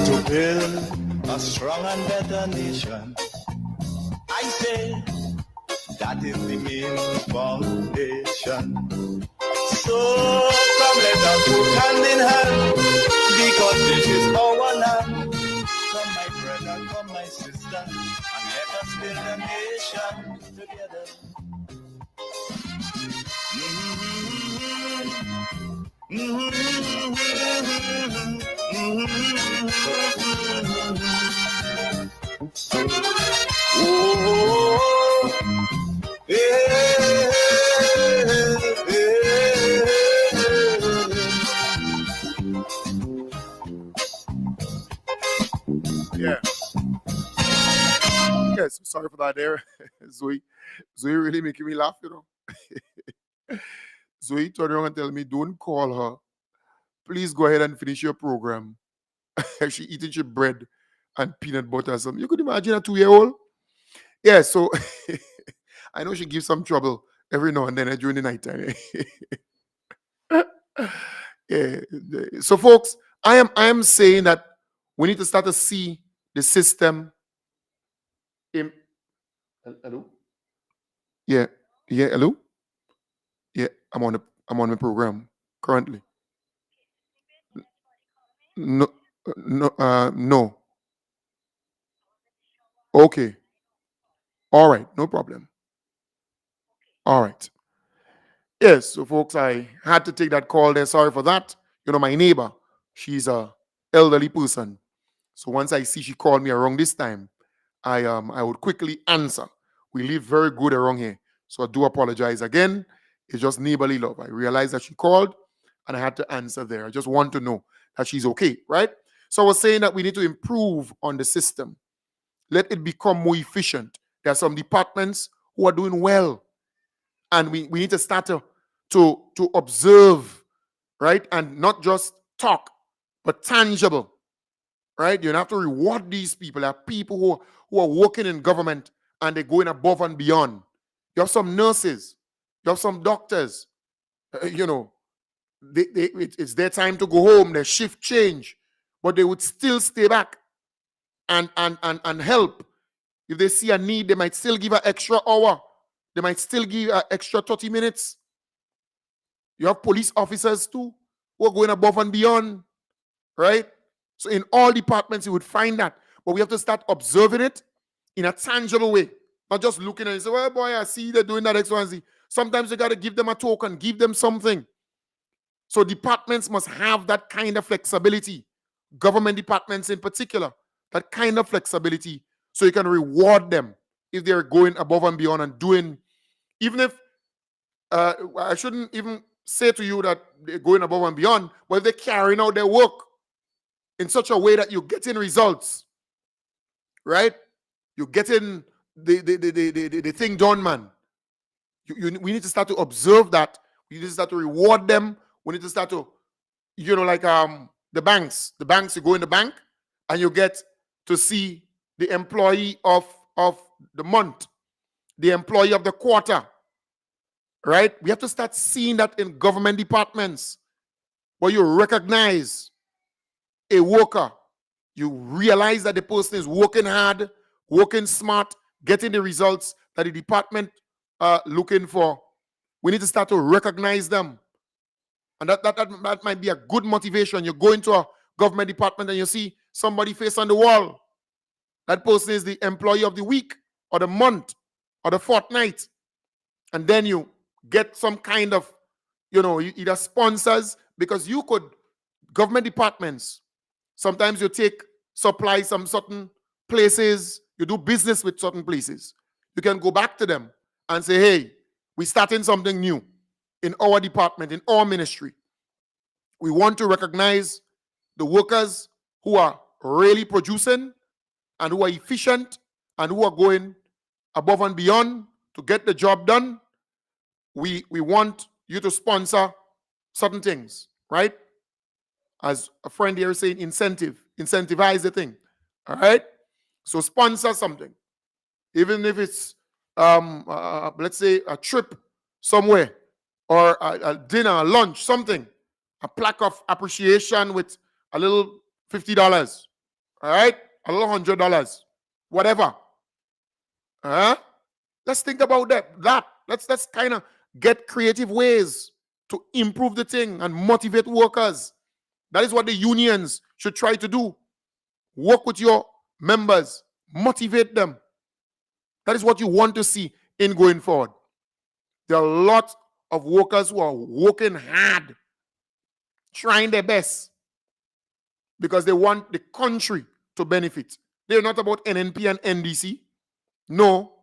to build a strong and better nation. I say that is the main foundation. So come, let us work hand in hand, because this is our land. Come, my brother, come, my sister, and let us build a nation together. Yeah. Yes, sorry for that there. Zoe really making me laugh, you know. Zoe turned around and tell me, don't call her. Please go ahead and finish your program. She eating your bread and peanut butter or something. You could imagine a 2-year-old? Yeah, so I know she gives some trouble every now and then during the night time. Yeah. So folks, I am saying that we need to start to see the system in. Hello? Yeah. Hello? Yeah, I'm on my program currently. No. Okay. All right, no problem. All right. Yes, so folks, I had to take that call there. Sorry for that. You know, my neighbor, she's a elderly person. So once I see she called me around this time, I would quickly answer. We live very good around here. So I do apologize again. It's just neighborly love. I realized that she called and I had to answer there. I just want to know that she's okay, right? So I was saying that we need to improve on the system. Let it become more efficient. There are some departments who are doing well. And we need to start to observe, right? And not just talk, but tangible, right? You have to reward these people. There are people who are working in government and they're going above and beyond. You have some nurses, you have some doctors, you know, it's their time to go home, their shift change, but they would still stay back and help. If they see a need, they might still give an extra hour. They might still give an extra 30 minutes. You have police officers too who are going above and beyond, right? So in all departments, you would find that. But we have to start observing it in a tangible way. Not just looking at it and say, well, boy, I see they're doing that X, Y, and Z. Sometimes you got to give them a token, give them something. So departments must have that kind of flexibility. Government departments in particular, that kind of flexibility, so you can reward them if they're going above and beyond and doing, even if, I shouldn't even say to you that they're going above and beyond, but if they're carrying out their work in such a way that you're getting results, right? You're getting the thing done, man. We need to start to observe that. We need to start to reward them. We need to start to, you know, like the banks. The banks, you go in the bank and you get to see the employee of the month, the employee of the quarter, right? We have to start seeing that in government departments where you recognize a worker. You realize that the person is working hard, working smart, getting the results that the department looking for. We need to start to recognize them. And that might be a good motivation. You go into a government department and you see somebody face on the wall. That person is the employee of the week or the month or the fortnight. And then you get some kind of, you know, either sponsors, because you could, government departments, sometimes you take supplies from certain places, you do business with certain places. You can go back to them and say, hey, we're starting something new in our department, in our ministry. We want to recognize the workers who are really producing and who are efficient and who are going above and beyond to get the job done. We want you to sponsor certain things, right? As a friend here is saying, incentivize the thing, all right? So sponsor something, even if it's, let's say, a trip somewhere or a dinner, a lunch, something, a plaque of appreciation with a little $50, all right? A little $100, whatever. Let's think about that. Let's kind of get creative ways to improve the thing and motivate workers. That is what the unions should try to do. Work with your members, motivate them. That is what you want to see in going forward. There are a lot of workers who are working hard, trying their best, because they want the country to benefit. They're not about NNP and NDC. No,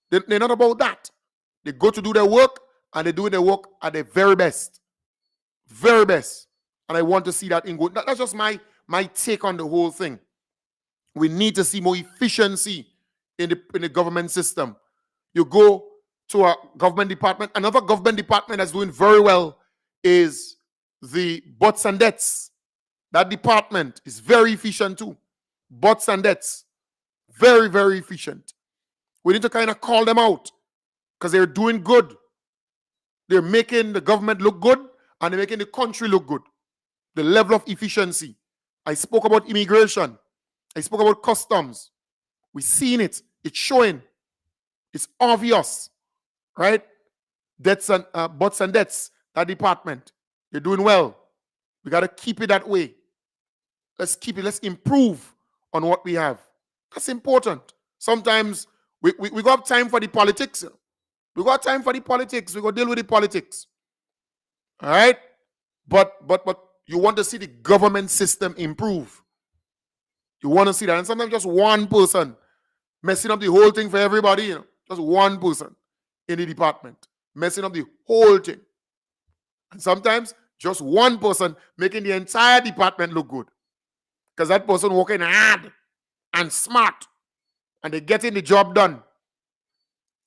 they're not about that. They go to do their work, and they do their work at their very best. Very best. And I want to see that in good. That's just my take on the whole thing. We need to see more efficiency in the government system. You go to a government department. Another government department that's doing very well is the butts and debts. That department is very efficient too. Butts and debts. Very, very efficient. We need to kind of call them out because they're doing good. They're making the government look good and they're making the country look good. The level of efficiency. I spoke about immigration. I spoke about customs. We've seen it. It's showing. It's obvious. Right? Debts and butts and debts. That department. They're doing well. We got to keep it that way. Let's keep it. Let's improve on what we have. That's important. Sometimes we got time for the politics. We got time for the politics. We got to deal with the politics. All right? But you want to see the government system improve. You want to see that. And sometimes just one person messing up the whole thing for everybody, you know. Just one person in the department messing up the whole thing. And sometimes just one person making the entire department look good. Because that person working hard and smart and they're getting the job done.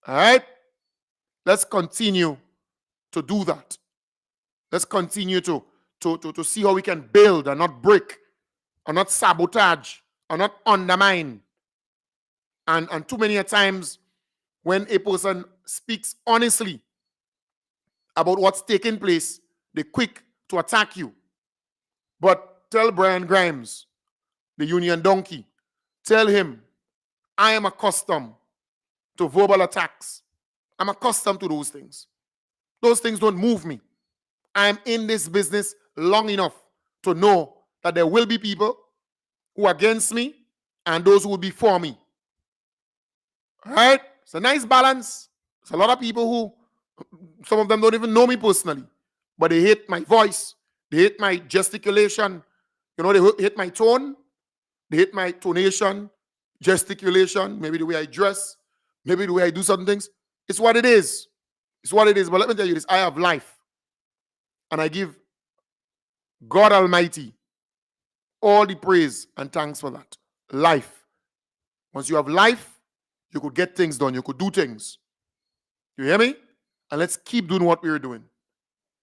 All right? Let's continue to do that. Let's continue to see how we can build and not break, and not sabotage, and not undermine. And too many times when a person speaks honestly about what's taking place, they're quick to attack you. But tell Brian Grimes, the union donkey, tell him, I am accustomed to verbal attacks. I'm accustomed to those things. Those things don't move me. I'm in this business long enough to know that there will be people who are against me and those who will be for me. All right? It's a nice balance. There's a lot of people who, some of them don't even know me personally, but they hate my voice. They hate my gesticulation. You know, they hate my tone. They hate my tonation, gesticulation, maybe the way I dress, maybe the way I do certain things. It's what it is. It's what it is. But let me tell you this. I have life. And I give God Almighty all the praise and thanks for that. Life. Once you have life, you could get things done. You could do things. You hear me? And let's keep doing what we're doing.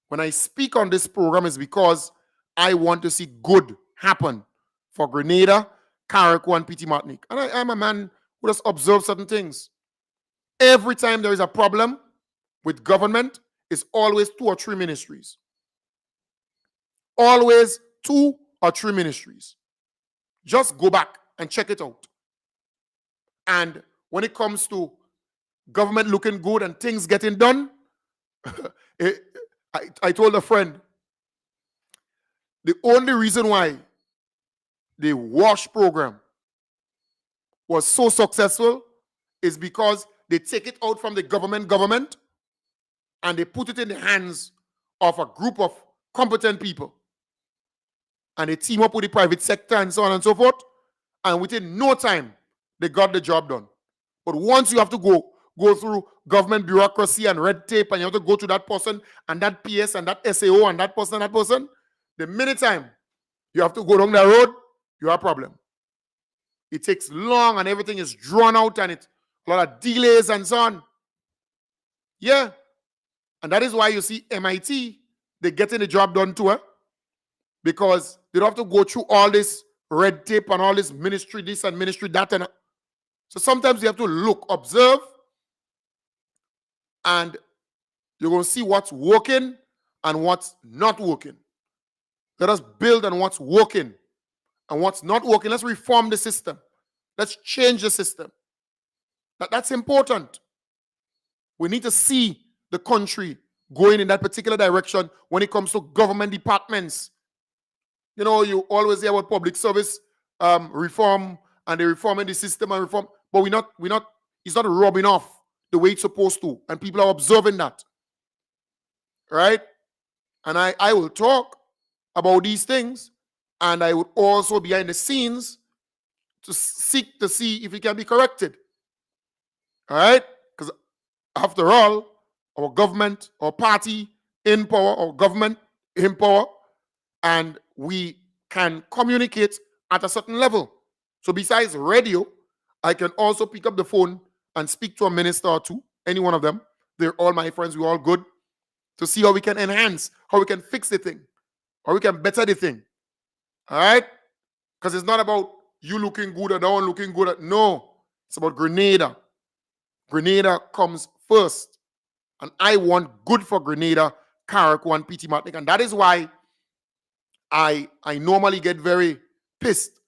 When I speak on this program, it's because I want to see good happen for Grenada, Carriacou, and PT Martinique. And I'm a man who just observes certain things. Every time there is a problem with government, it's always 2 or 3 ministries. Always 2 or 3 ministries. Just go back and check it out. And when it comes to government looking good and things getting done, I told a friend, the only reason why the WASH program was so successful is because they take it out from the government and they put it in the hands of a group of competent people. And they team up with the private sector and so on and so forth. And within no time, they got the job done. But once you have to go through government bureaucracy and red tape, and you have to go to that person and that PS and that SAO and that person, the minute time you have to go down the road, you have a problem. It takes long and everything is drawn out and it's a lot of delays and so on. Yeah. And that is why you see MIT, they're getting the job done too, because they don't have to go through all this red tape and all this ministry this and ministry that. And so sometimes you have to look, observe, and you're going to see what's working and what's not working. Let us build on what's working and what's not working. Let's reform the system. Let's change the system. That's important. We need to see the country going in that particular direction when it comes to government departments. You know, you always hear about public service reform and they're reforming the system and reform, but it's not rubbing off the way it's supposed to, and people are observing that. Right? And I will talk about these things, and I would also behind the scenes to seek to see if it can be corrected. All right? Because after all, our government, our party in power, our government in power, and we can communicate at a certain level. So besides radio, I can also pick up the phone and speak to a minister or two, any one of them. They're all my friends, we're all good, to see how we can enhance, how we can fix the thing, how we can better the thing. All right? Because it's not about you looking good or that one looking good. No, it's about Grenada. Grenada comes first. And I want good for Grenada, Carriacou, and PT Martinique. And that is why I normally get very pissed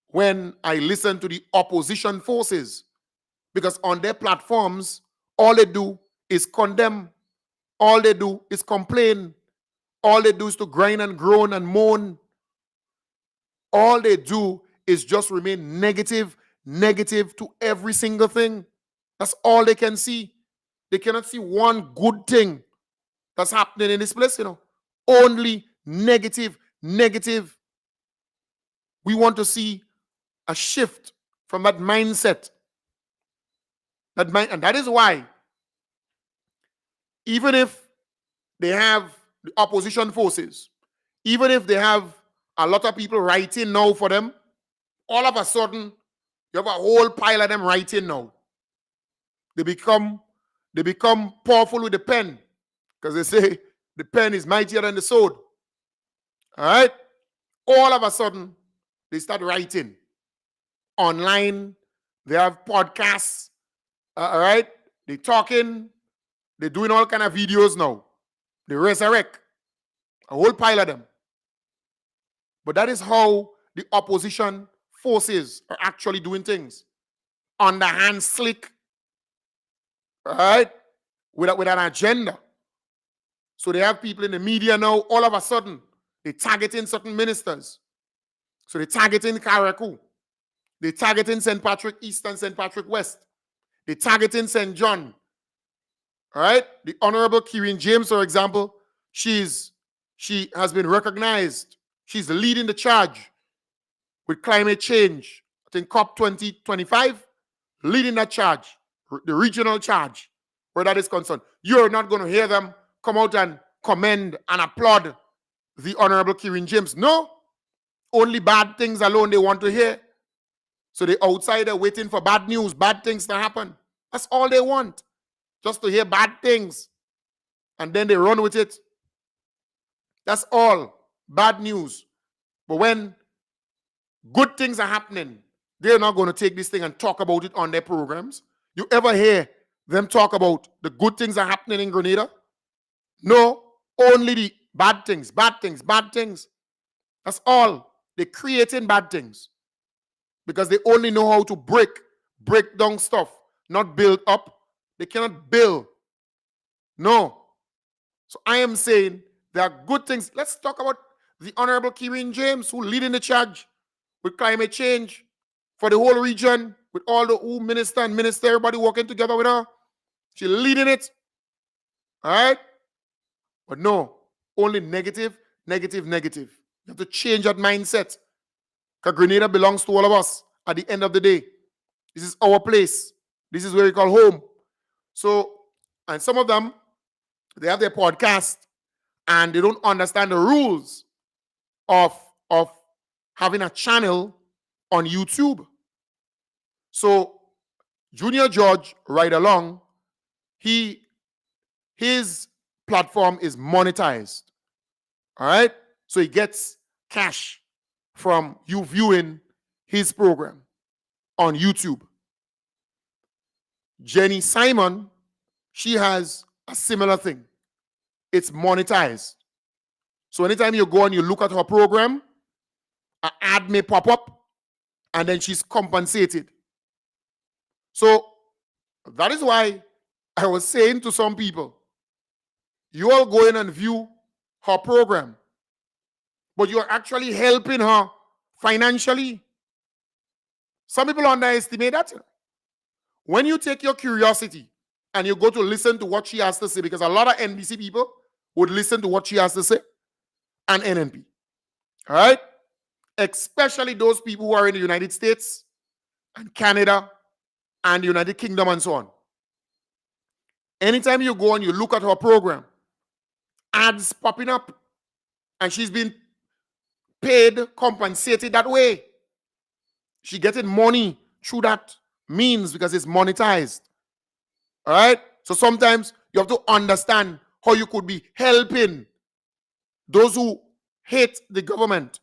when I listen to the opposition forces, because on their platforms, all they do is condemn. All they do is complain. All they do is to grind and groan and moan. All they do is just remain negative to every single thing. That's all they can see. They cannot see one good thing that's happening in this place, you know. Only negative. We want to see a shift from that mindset. And that is why, even if they have the opposition forces, even if they have a lot of people writing now for them, all of a sudden, you have a whole pile of them writing now. They become powerful with the pen, because they say the pen is mightier than the sword. All right? All of a sudden, they start writing online. They have podcasts. All right? They're talking. They're doing all kind of videos now. They resurrect a whole pile of them. But that is how the opposition forces are actually doing things. Underhand, slick, all right, with an agenda. So they have people in the media now, all of a sudden, they're targeting certain ministers. So they're targeting Carriacou. They're targeting St. Patrick East and St. Patrick West. They're targeting St. John. All right? The Honorable Kieran James, for example, she has been recognized. She's leading the charge with climate change. I think COP 2025, leading that charge, the regional charge, where that is concerned. You're not going to hear them come out and commend and applaud the Honorable Kieran James. No, only bad things alone they want to hear. So the outsider waiting for bad news, bad things to happen. That's all they want, just to hear bad things. And then they run with it. That's all, bad news. But when good things are happening, they're not going to take this thing and talk about it on their programs. You ever hear them talk about the good things are happening in Grenada? No, only the bad things, bad things, bad things. That's all. They're creating bad things because they only know how to break down stuff, not build up. They cannot build. No. So I am saying there are good things. Let's talk about the Honorable Kieran James, who leading the charge with climate change for the whole region, with all the minister and minister, everybody working together with her. She's leading it. All right? But no, only negative, negative, negative. You have to change that mindset. Because Grenada belongs to all of us at the end of the day. This is our place. This is where we call home. So, and some of them, they have their podcast and they don't understand the rules of having a channel on YouTube. So, Junior George, right along, his platform is monetized. All right? So he gets cash from you viewing his program on YouTube. Jenny Simon, she has a similar thing. It's monetized. So anytime you go and you look at her program, an ad may pop up and then she's compensated. So that is why I was saying to some people, you all go in and view her program, but you're actually helping her financially. Some people underestimate that. When you take your curiosity and you go to listen to what she has to say, because a lot of NBC people would listen to what she has to say, and NNP. All right? Especially those people who are in the United States and Canada and the United Kingdom and so on. Anytime you go and you look at her program, ads popping up, and she's been paid, compensated that way. She's getting money through that means because it's monetized. All right? So sometimes you have to understand how you could be helping those who hate the government,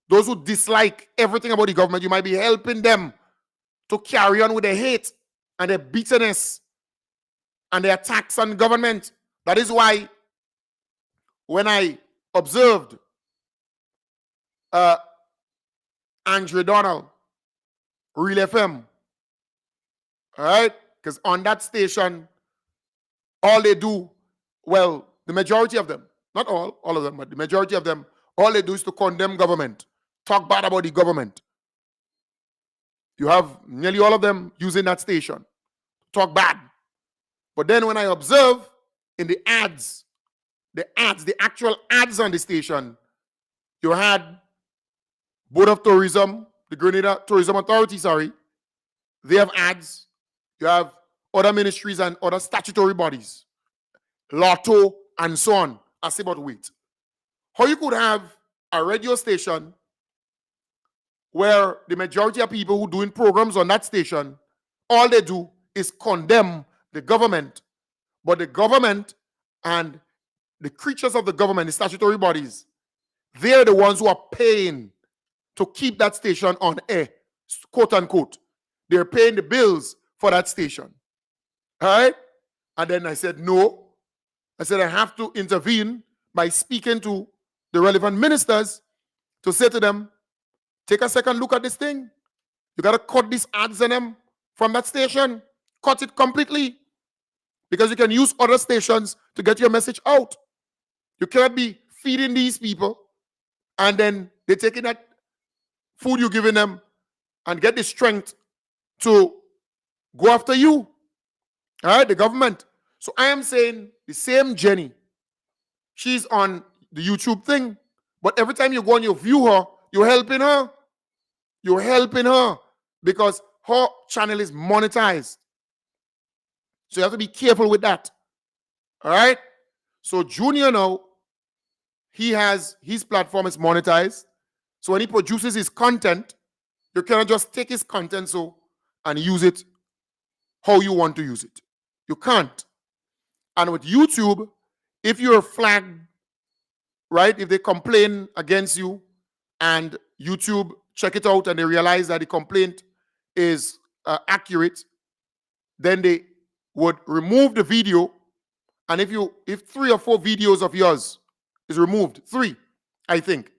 those who dislike everything about the government. You might be helping them to carry on with their hate and their bitterness and their attacks on government. That is why when I observed Andrew Donald, Real FM, all right, because on that station, all they do, well, the majority of them, not all of them, but the majority of them, all they do is to condemn government, talk bad about the government. You have nearly all of them using that station, talk bad. But then when I observe in the ads, the actual ads on the station, you had Board of Tourism, the Grenada Tourism Authority, sorry, they have ads. You have other ministries and other statutory bodies, Lotto, and so on. I say, but wait. How you could have a radio station where the majority of people who doing programs on that station, all they do is condemn the government, but the government and the creatures of the government, the statutory bodies, they're the ones who are paying to keep that station on air, quote unquote. They're paying the bills for that station. All right? And then I said, no. I said, I have to intervene by speaking to the relevant ministers to say to them, take a second look at this thing. You got to cut these ads in them from that station. Cut it completely. Because you can use other stations to get your message out. You cannot be feeding these people and then they're taking that food you're giving them and get the strength to go after you. All right, the government. So I am saying the same Jenny. She's on the YouTube thing. But every time you go and you view her, you're helping her. You're helping her because her channel is monetized. So you have to be careful with that. All right? So Junior now, his platform is monetized. So when he produces his content, you cannot just take his content and use it how you want to use it. You can't. And with YouTube, if you're flagged, right, if they complain against you and YouTube check it out and they realize that the complaint is accurate, then they would remove the video. And if 3 or 4 videos of yours is removed, 3, I think,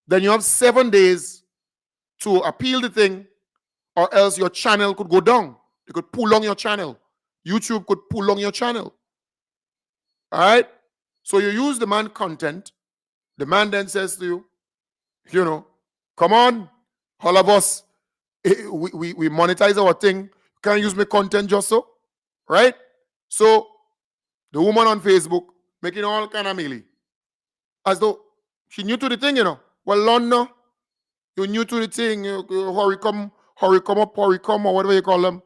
then you have 7 days to appeal the thing, or else your channel could go down. They could pull on your channel. YouTube could pull on your channel. All right? So you use the man content. The man then says to you, come on, all of us, we monetize our thing. Can't use my content just so. Right? So the woman on Facebook making all kind of melee. As though she new to the thing, Well, London, you're new to the thing. Hurry come up, or whatever you call them.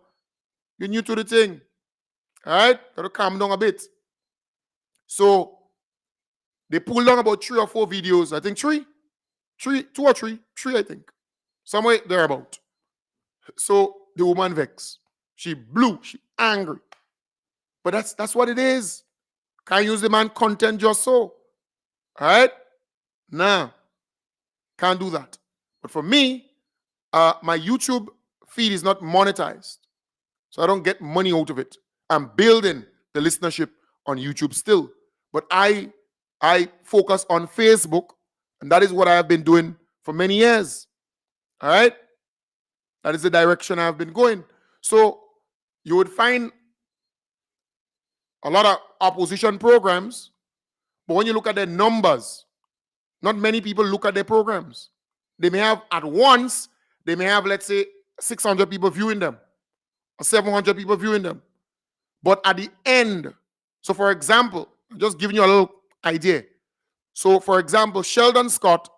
You're new to the thing. All right? Gotta calm down a bit. So they pulled down about 3 or 4 videos. I think 3, 2 or 3, I think. Somewhere thereabout. So the woman vexed. She blew. She angry. But that's what it is. Can't use the man content just so. All right? Nah. Can't do that. But for me, my YouTube feed is not monetized. So I don't get money out of it. I'm building the listenership on YouTube still. But I focus on Facebook, and that is what I have been doing for many years. All right? That is the direction I've been going. So you would find a lot of opposition programs, but when you look at their numbers, not many people look at their programs. They may have, at once, they may have, let's say, 600 people viewing them, or 700 people viewing them. But at the end, so for example, I'm just giving you a little idea. So for example, Sheldon Scott,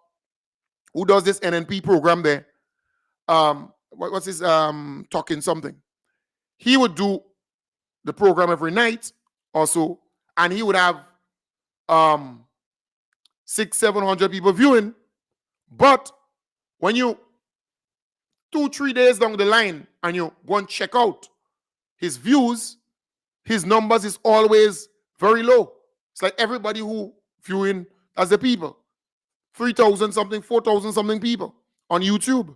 who does this NNP program there, what's his talking something? He would do the program every night also, and he would have 600-700 people viewing. But when you 2-3 days down the line and you go and check out his views, his numbers is always very low. It's like everybody who viewing as the people, 3,000 something, 4,000 something people on YouTube.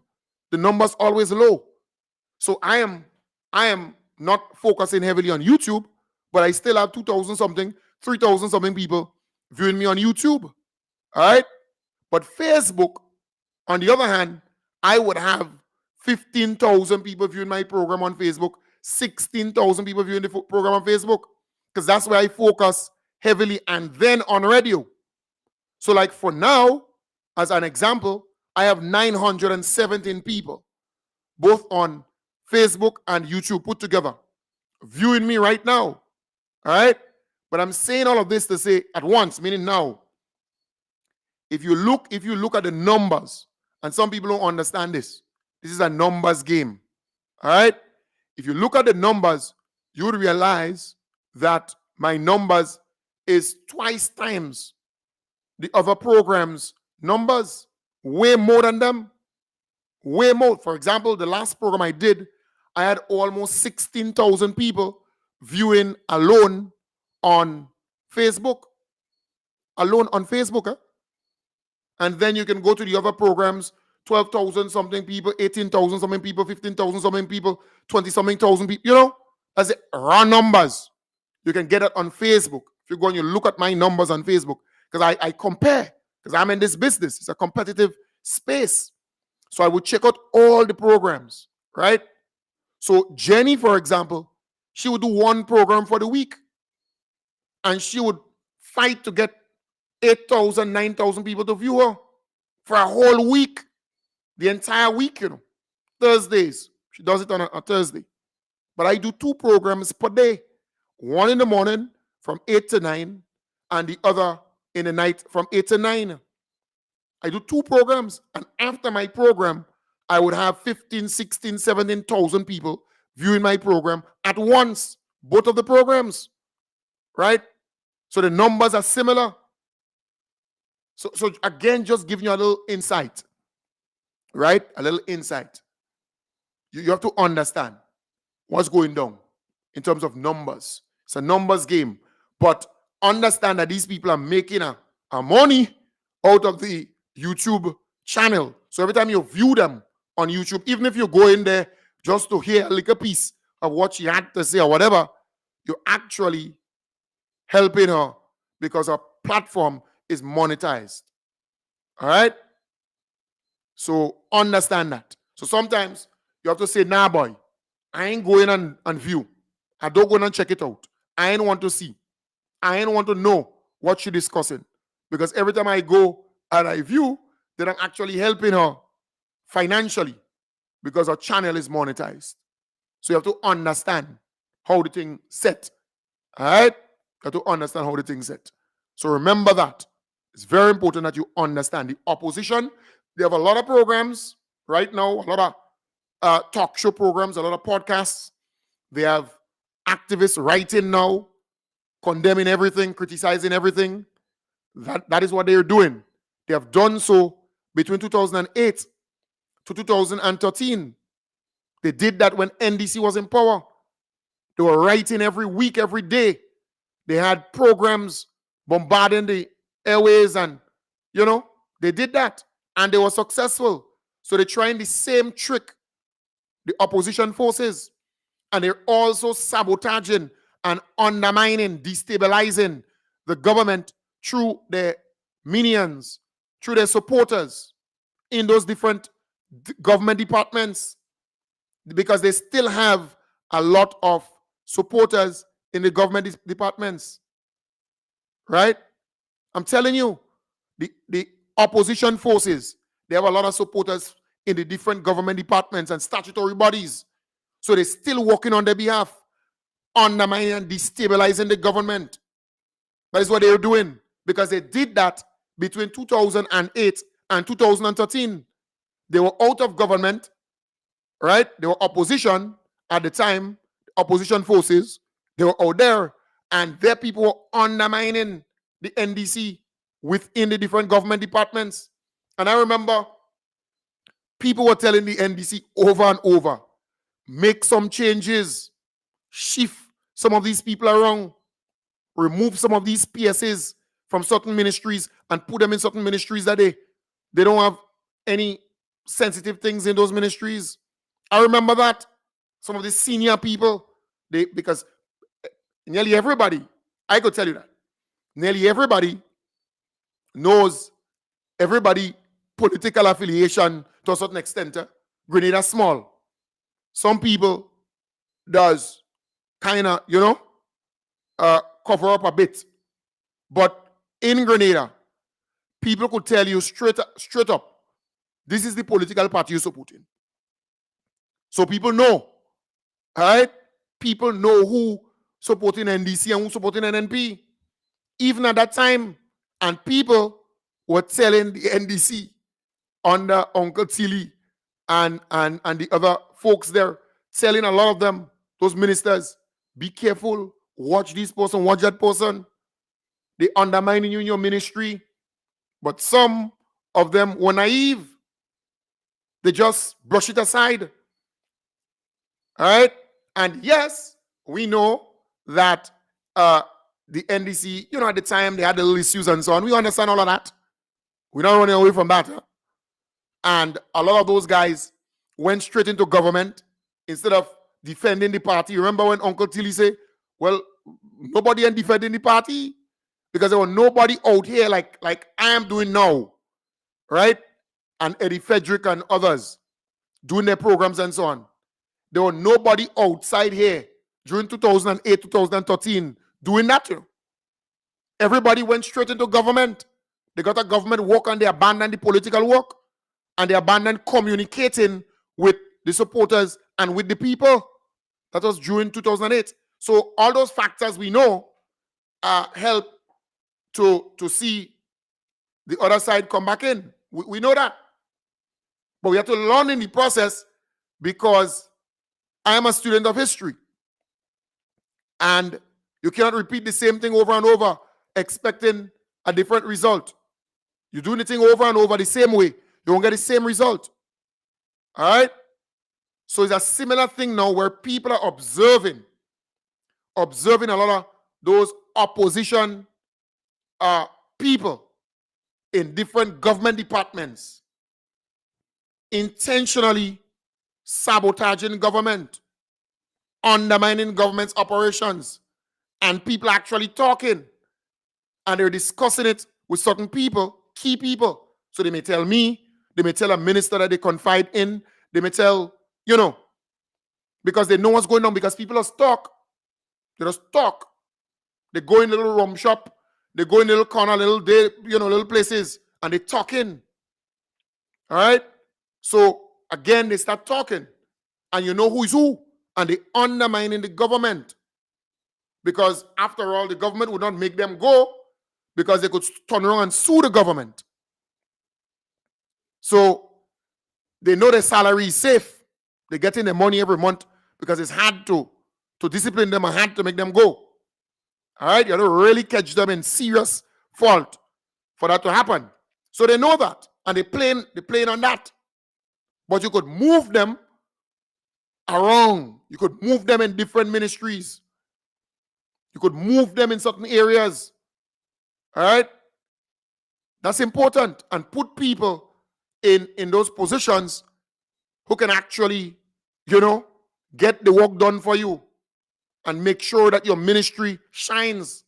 The numbers always low. So I am not focusing heavily on YouTube, but I still have 2,000 something, 3,000 something people viewing me on YouTube. All right? But Facebook, on the other hand, I would have 15,000 people viewing my program on Facebook, 16,000 people viewing the program on Facebook, because that's where I focus heavily, and then on radio. So like for now, as an example, I have 917 people, both on Facebook and YouTube put together, viewing me right now. All right? But I'm saying all of this to say at once, meaning now, if you look at the numbers, and some people don't understand this, This is a numbers game. All right? If you look at the numbers, you would realize that my numbers is twice times the other programs' numbers, way more than them. Way more. For example, the last program I did, I had almost 16,000 people viewing alone on Facebook. Alone on Facebook. And then you can go to the other programs, 12,000 something people, 18,000 something people, 15,000 something people, 20 something thousand people. You know, that's it, raw numbers. You can get it on Facebook. If you go and you look at my numbers on Facebook, because I compare, because I'm in this business. It's a competitive space. So I would check out all the programs, right? So Jenny, for example, she would do one program for the week. And she would fight to get 8,000, 9,000 people to view her for a whole week. The entire week, you know. Thursdays. She does it on a Thursday. But I do 2 programs per day. One in the morning from 8 to 9, and the other in the night from 8 to 9. I do 2 programs, and after my program, I would have 15, 16, 17,000 people viewing my program at once, both of the programs, right? So the numbers are similar. So again, just giving you a little insight, right? A little insight. You have to understand what's going down in terms of numbers. It's a numbers game, but understand that these people are making a money out of the YouTube channel. So every time you view them on YouTube, even if you go in there just to hear a little piece of what she had to say or whatever, you're actually helping her because her platform is monetized. All right? So understand that. So sometimes you have to say, nah, boy, I ain't going and view. I don't go and check it out. I ain't want to see. I ain't want to know what she's discussing. Because every time I go and I view, then I'm actually helping her financially because her channel is monetized. So you have to understand how the thing set. All right? You have to understand how the thing set. So remember that. It's very important that you understand the opposition. They have a lot of programs right now, a lot of talk show programs, a lot of podcasts. They have activists writing now, condemning everything, criticizing everything. That is what they're doing. They have done so between 2008 to 2013. They did that when NDC was in power. They were writing every week, every day. They had programs bombarding the airways and, you know, they did that. And they were successful. So they're trying the same trick, the opposition forces. And they're also sabotaging and undermining, destabilizing the government through their minions, through their supporters in those different government departments, because they still have a lot of supporters in the government departments. Right? I'm telling you, the opposition forces, they have a lot of supporters in the different government departments and statutory bodies. So they're still working on their behalf, undermining and destabilizing the government. That is what they're doing, because they did that between 2008 and 2013. They were out of government, right? They were opposition at the time, opposition forces. They were out there, and their people were undermining the NDC within the different government departments. And I remember people were telling the NDC over and over, make some changes, shift some of these people around, remove some of these PSAs from certain ministries and put them in certain ministries that they don't have any sensitive things in those ministries. I remember that. Some of the senior people, because nearly everybody, I could tell you that, nearly everybody knows everybody political affiliation to a certain extent. Grenada small. Some people does kind of, you know, cover up a bit. But in Grenada, people could tell you straight up, this is the political party you're supporting. So people know, all right? People know who supporting NDC and who supporting NNP. Even at that time, and people were telling the NDC under Uncle Tilly and the other folks there, telling a lot of them, those ministers, be careful, watch this person, watch that person. They undermining you in your ministry. But some of them were naive. They just brush it aside. All right? And yes, we know that the NDC, at the time they had the little issues and so on. We understand all of that. We're not running away from that. Huh? And a lot of those guys went straight into government instead of defending the party. Remember when Uncle Tilly said, well, nobody ain't defending the party because there was nobody out here like I am doing now, right? And Eddie Frederick and others doing their programs and so on. There was nobody outside here during 2008, 2013 doing that. Everybody went straight into government. They got a government work and they abandoned the political work and they abandoned communicating with the supporters and with the people. That was during 2008. So all those factors we know help to see the other side come back in. We know that. But we have to learn in the process because I am a student of history. And you cannot repeat the same thing over and over expecting a different result. You do the thing over and over the same way, you won't get the same result. All right? So it's a similar thing now where people are observing a lot of those opposition people in different government departments intentionally sabotaging government, undermining government's operations, and people actually talking and they're discussing it with certain people, key people. So they may tell me, they may tell a minister that they confide in, they may tell, because they know what's going on, because people are stuck. They're stuck. They go in a little rum shop, they go in a little corner, little places, and they talking. All right? So again, they start talking, and you know who is who, and they undermining the government. Because after all, the government would not make them go because they could turn around and sue the government. So they know their salary is safe. They're getting their money every month because it's hard to discipline them and hard to make them go. All right? You have to really catch them in serious fault for that to happen. So they know that, and they're playing on that. But you could move them around. You could move them in different ministries. You could move them in certain areas. All right? That's important. And put people in those positions who can actually, get the work done for you and make sure that your ministry shines.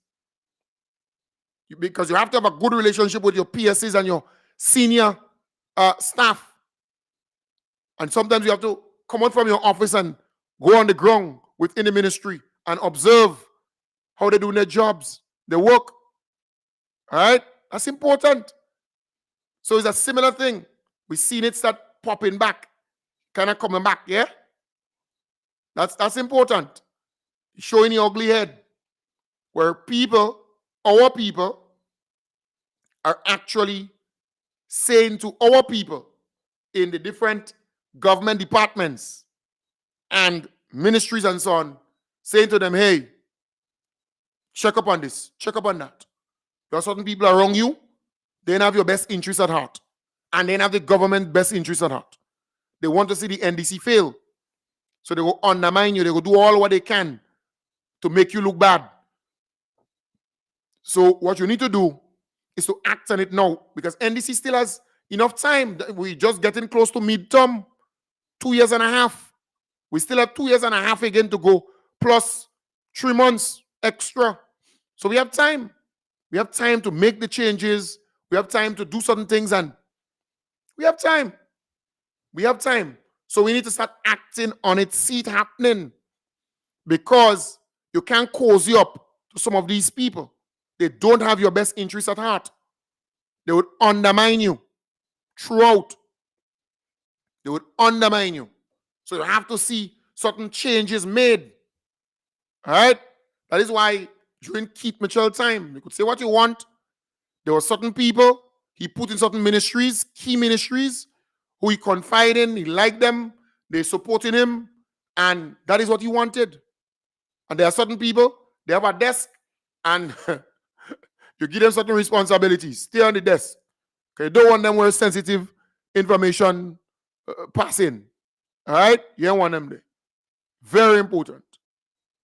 Because you have to have a good relationship with your PSCs and your senior staff. And sometimes you have to come out from your office and go on the ground within the ministry and observe how they're doing their jobs, their work. All right? That's important. So it's a similar thing. We've seen it start popping back, kind of coming back, yeah? That's important. Showing the ugly head. Where people, our people, are actually saying to our people in the different government departments and ministries and so on, saying to them, hey, check up on this, check up on that. There are certain people around you, they don't have your best interests at heart. And they don't have the government best interests at heart. They want to see the NDC fail. So they will undermine you. They will do all what they can to make you look bad. So what you need to do is to act on it now, because NDC still has enough time. We're just getting close to midterm, 2 years and a half. We still have 2 years and a half again to go, plus 3 months extra. So we have time. We have time to make the changes. We have time to do certain things, and we have time. We have time. So we need to start acting on it, see it happening. Because you can't cozy up to some of these people. They don't have your best interests at heart. They would undermine you throughout. They would undermine you. So you have to see certain changes made. All right? That is why during Keith Mitchell time, you could say what you want. There were certain people he put in certain ministries, key ministries, who he confided in, he liked them, they supported him, and that is what he wanted. And there are certain people, they have a desk, and you give them certain responsibilities. Stay on the desk. Okay, you don't want them with sensitive information passing. All right? You don't want them there. Very important.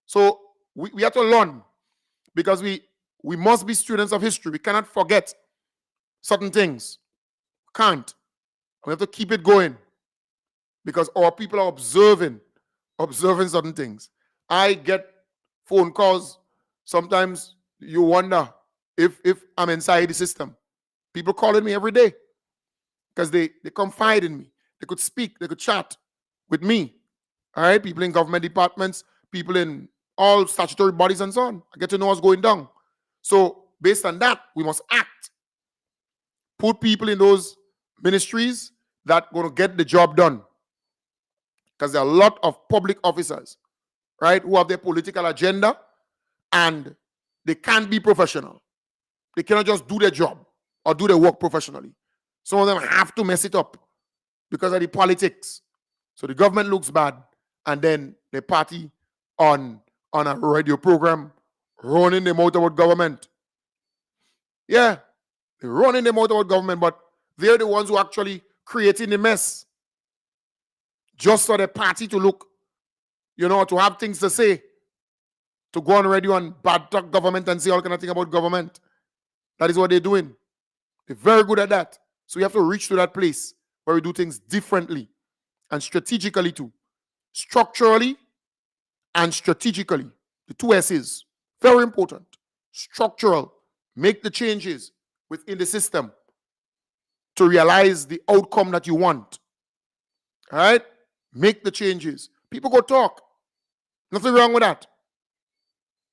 So we have to learn, because we must be students of history. We cannot forget certain things. Can't. We have to keep it going, because our people are observing certain things. I get phone calls. Sometimes you wonder if I'm inside the system. People calling me every day because they confide in me. They could speak, they could chat with me. All right, people in government departments, people in all statutory bodies and so on. I get to know what's going down. So based on that, we must act. Put people in those ministries that are going to get the job done. Because there are a lot of public officers, right, who have their political agenda and they can't be professional. They cannot just do their job or do their work professionally. Some of them have to mess it up because of the politics. So the government looks bad, and then they party on a radio program running them out about government. Yeah, they're running them out about government, but they're the ones who are actually creating the mess. Just for the party to look, to have things to say, to go on radio and bad talk government and say all kind of thing about government. That is what they're doing. They're very good at that. So we have to reach to that place where we do things differently and strategically too. Structurally and strategically. The two S's. Very important. Structural. Make the changes within the system to realize the outcome that you want. All right? Make the changes. People go talk. Nothing wrong with that.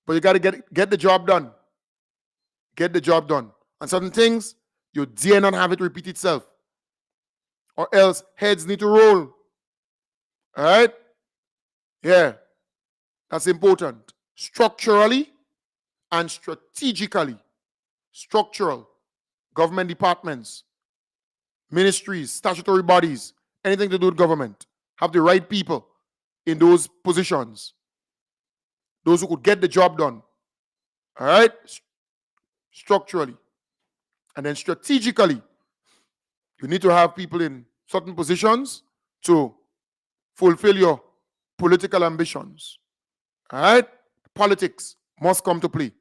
But you got to get the job done. Get the job done. And certain things, you dare not have it repeat itself. Or else heads need to roll. All right? Yeah. That's important. Structurally and strategically. Structural. Government departments, ministries, statutory bodies, anything to do with government. Have the right people in those positions. Those who could get the job done. All right? Structurally. And then strategically, you need to have people in certain positions to fulfill your political ambitions. All right? Politics must come to play.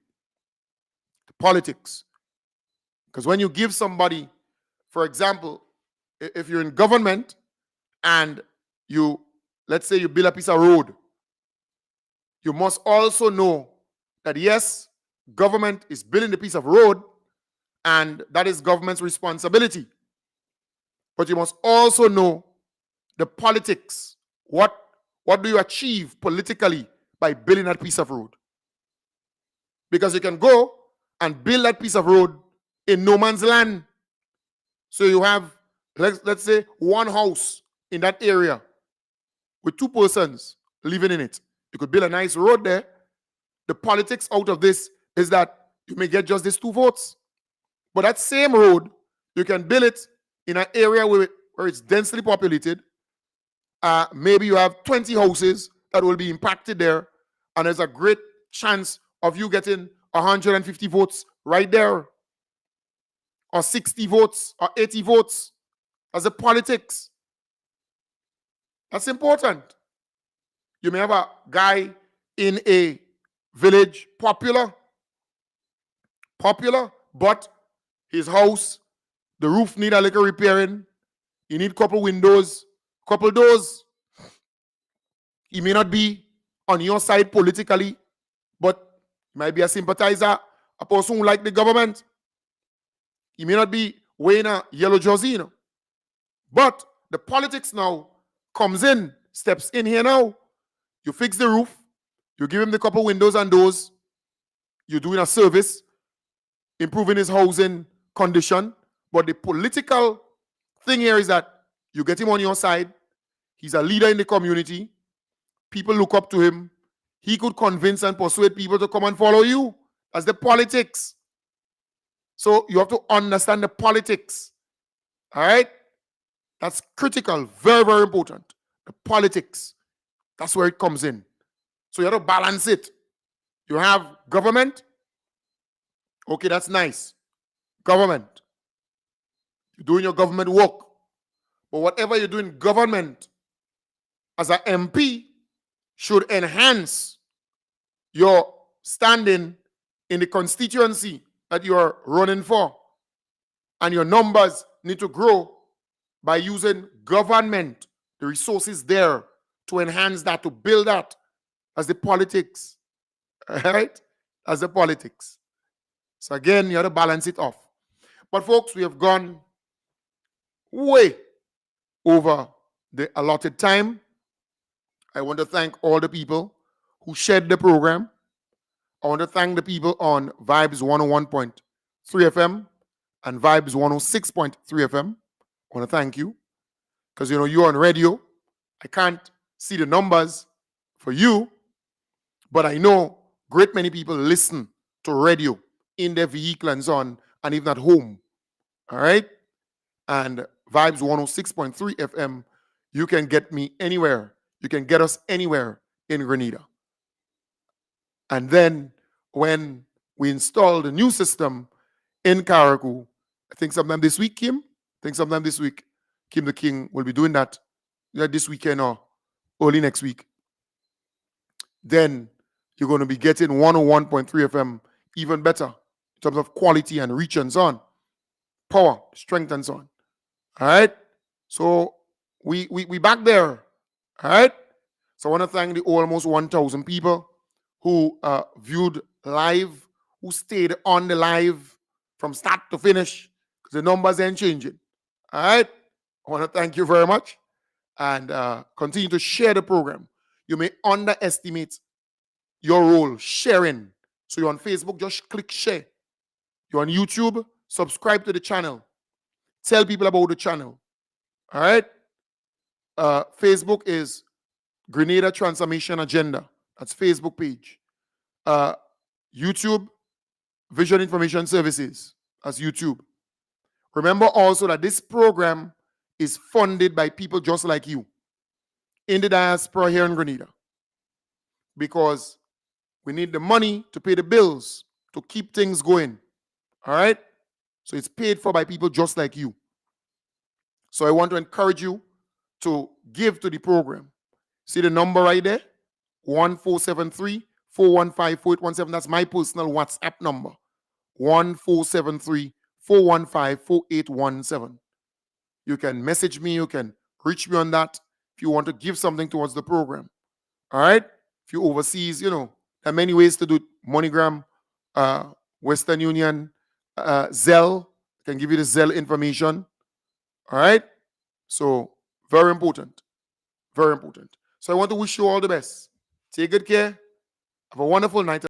Politics. Because when you give somebody, for example, if you're in government and let's say you build a piece of road, you must also know that yes, government is building the piece of road and that is government's responsibility. But you must also know the politics. What do you achieve politically by building that piece of road? Because you can go and build that piece of road in no man's land. So you have, let's say, one house in that area with two persons living in it. You could build a nice road there. The politics out of this is that you may get just these 2 votes. But that same road, you can build it in an area where it's densely populated. Maybe you have 20 houses that will be impacted there, and there's a great chance of you getting 150 votes right there, or 60 votes, or 80 votes. That's the politics. That's important. You may have a guy in a village, popular, but his house, the roof need a little repairing. He need couple windows, couple doors. He may not be on your side politically, but he might be a sympathizer, a person who like the government. He may not be wearing a yellow jersey, But the politics now comes in, steps in here now. You fix the roof, you give him the couple windows and doors, you're doing a service, improving his housing condition. But the political thing here is that you get him on your side. He's a leader in the community. People look up to him. He could convince and persuade people to come and follow you. That's the politics. So you have to understand the politics. All right? That's critical, very, very important. The politics, that's where it comes in. So you have to balance it. You have government. Okay, that's nice. Government. You're doing your government work. But whatever you do in government as an MP should enhance your standing in the constituency that you're running for. And your numbers need to grow by using government, the resources there to enhance that, to build that as the politics. All right? As the politics. So again, you have to balance it off. But folks, we have gone way over the allotted time. I want to thank all the people who shared the program. I want to thank the people on Vibes 101.3 FM and Vibes 106.3 FM. I want to thank you because, you're on radio. I can't see the numbers for you, but I know great many people listen to radio in their vehicle and so on, and even at home. All right? And Vibes 106.3 FM, you can get me anywhere. You can get us anywhere in Grenada. And then when we install the new system in Carriacou, I think sometime this week, Kim, Kim the King will be doing that this weekend or early next week. Then you're going to be getting 101.3 FM even better in terms of quality and reach and so on. Power, strength and so on. All right? So we back there. All right? So I want to thank the almost 1,000 people who viewed live, who stayed on the live from start to finish, because the numbers ain't changing. All right? I want to thank you very much and continue to share the program. You may underestimate your role sharing. So you're on Facebook, just click share. You're on YouTube, subscribe to the channel. Tell people about the channel. All right? Facebook is Grenada Transformation Agenda. That's Facebook page. YouTube, Vision Information Services. That's YouTube. Remember also that this program is funded by people just like you in the diaspora here in Grenada, because we need the money to pay the bills, to keep things going. All right? So it's paid for by people just like you. So I want to encourage you to give to the program. See the number right there? 1473-415-4817. That's my personal WhatsApp number. 1473-415-4817. You can message me. You can reach me on that if you want to give something towards the program. All right? If you're overseas, there are many ways to do it. MoneyGram, Western Union, Zelle. I can give you the Zelle information. All right? So, very important. Very important. So I want to wish you all the best. Take good care. Have a wonderful night.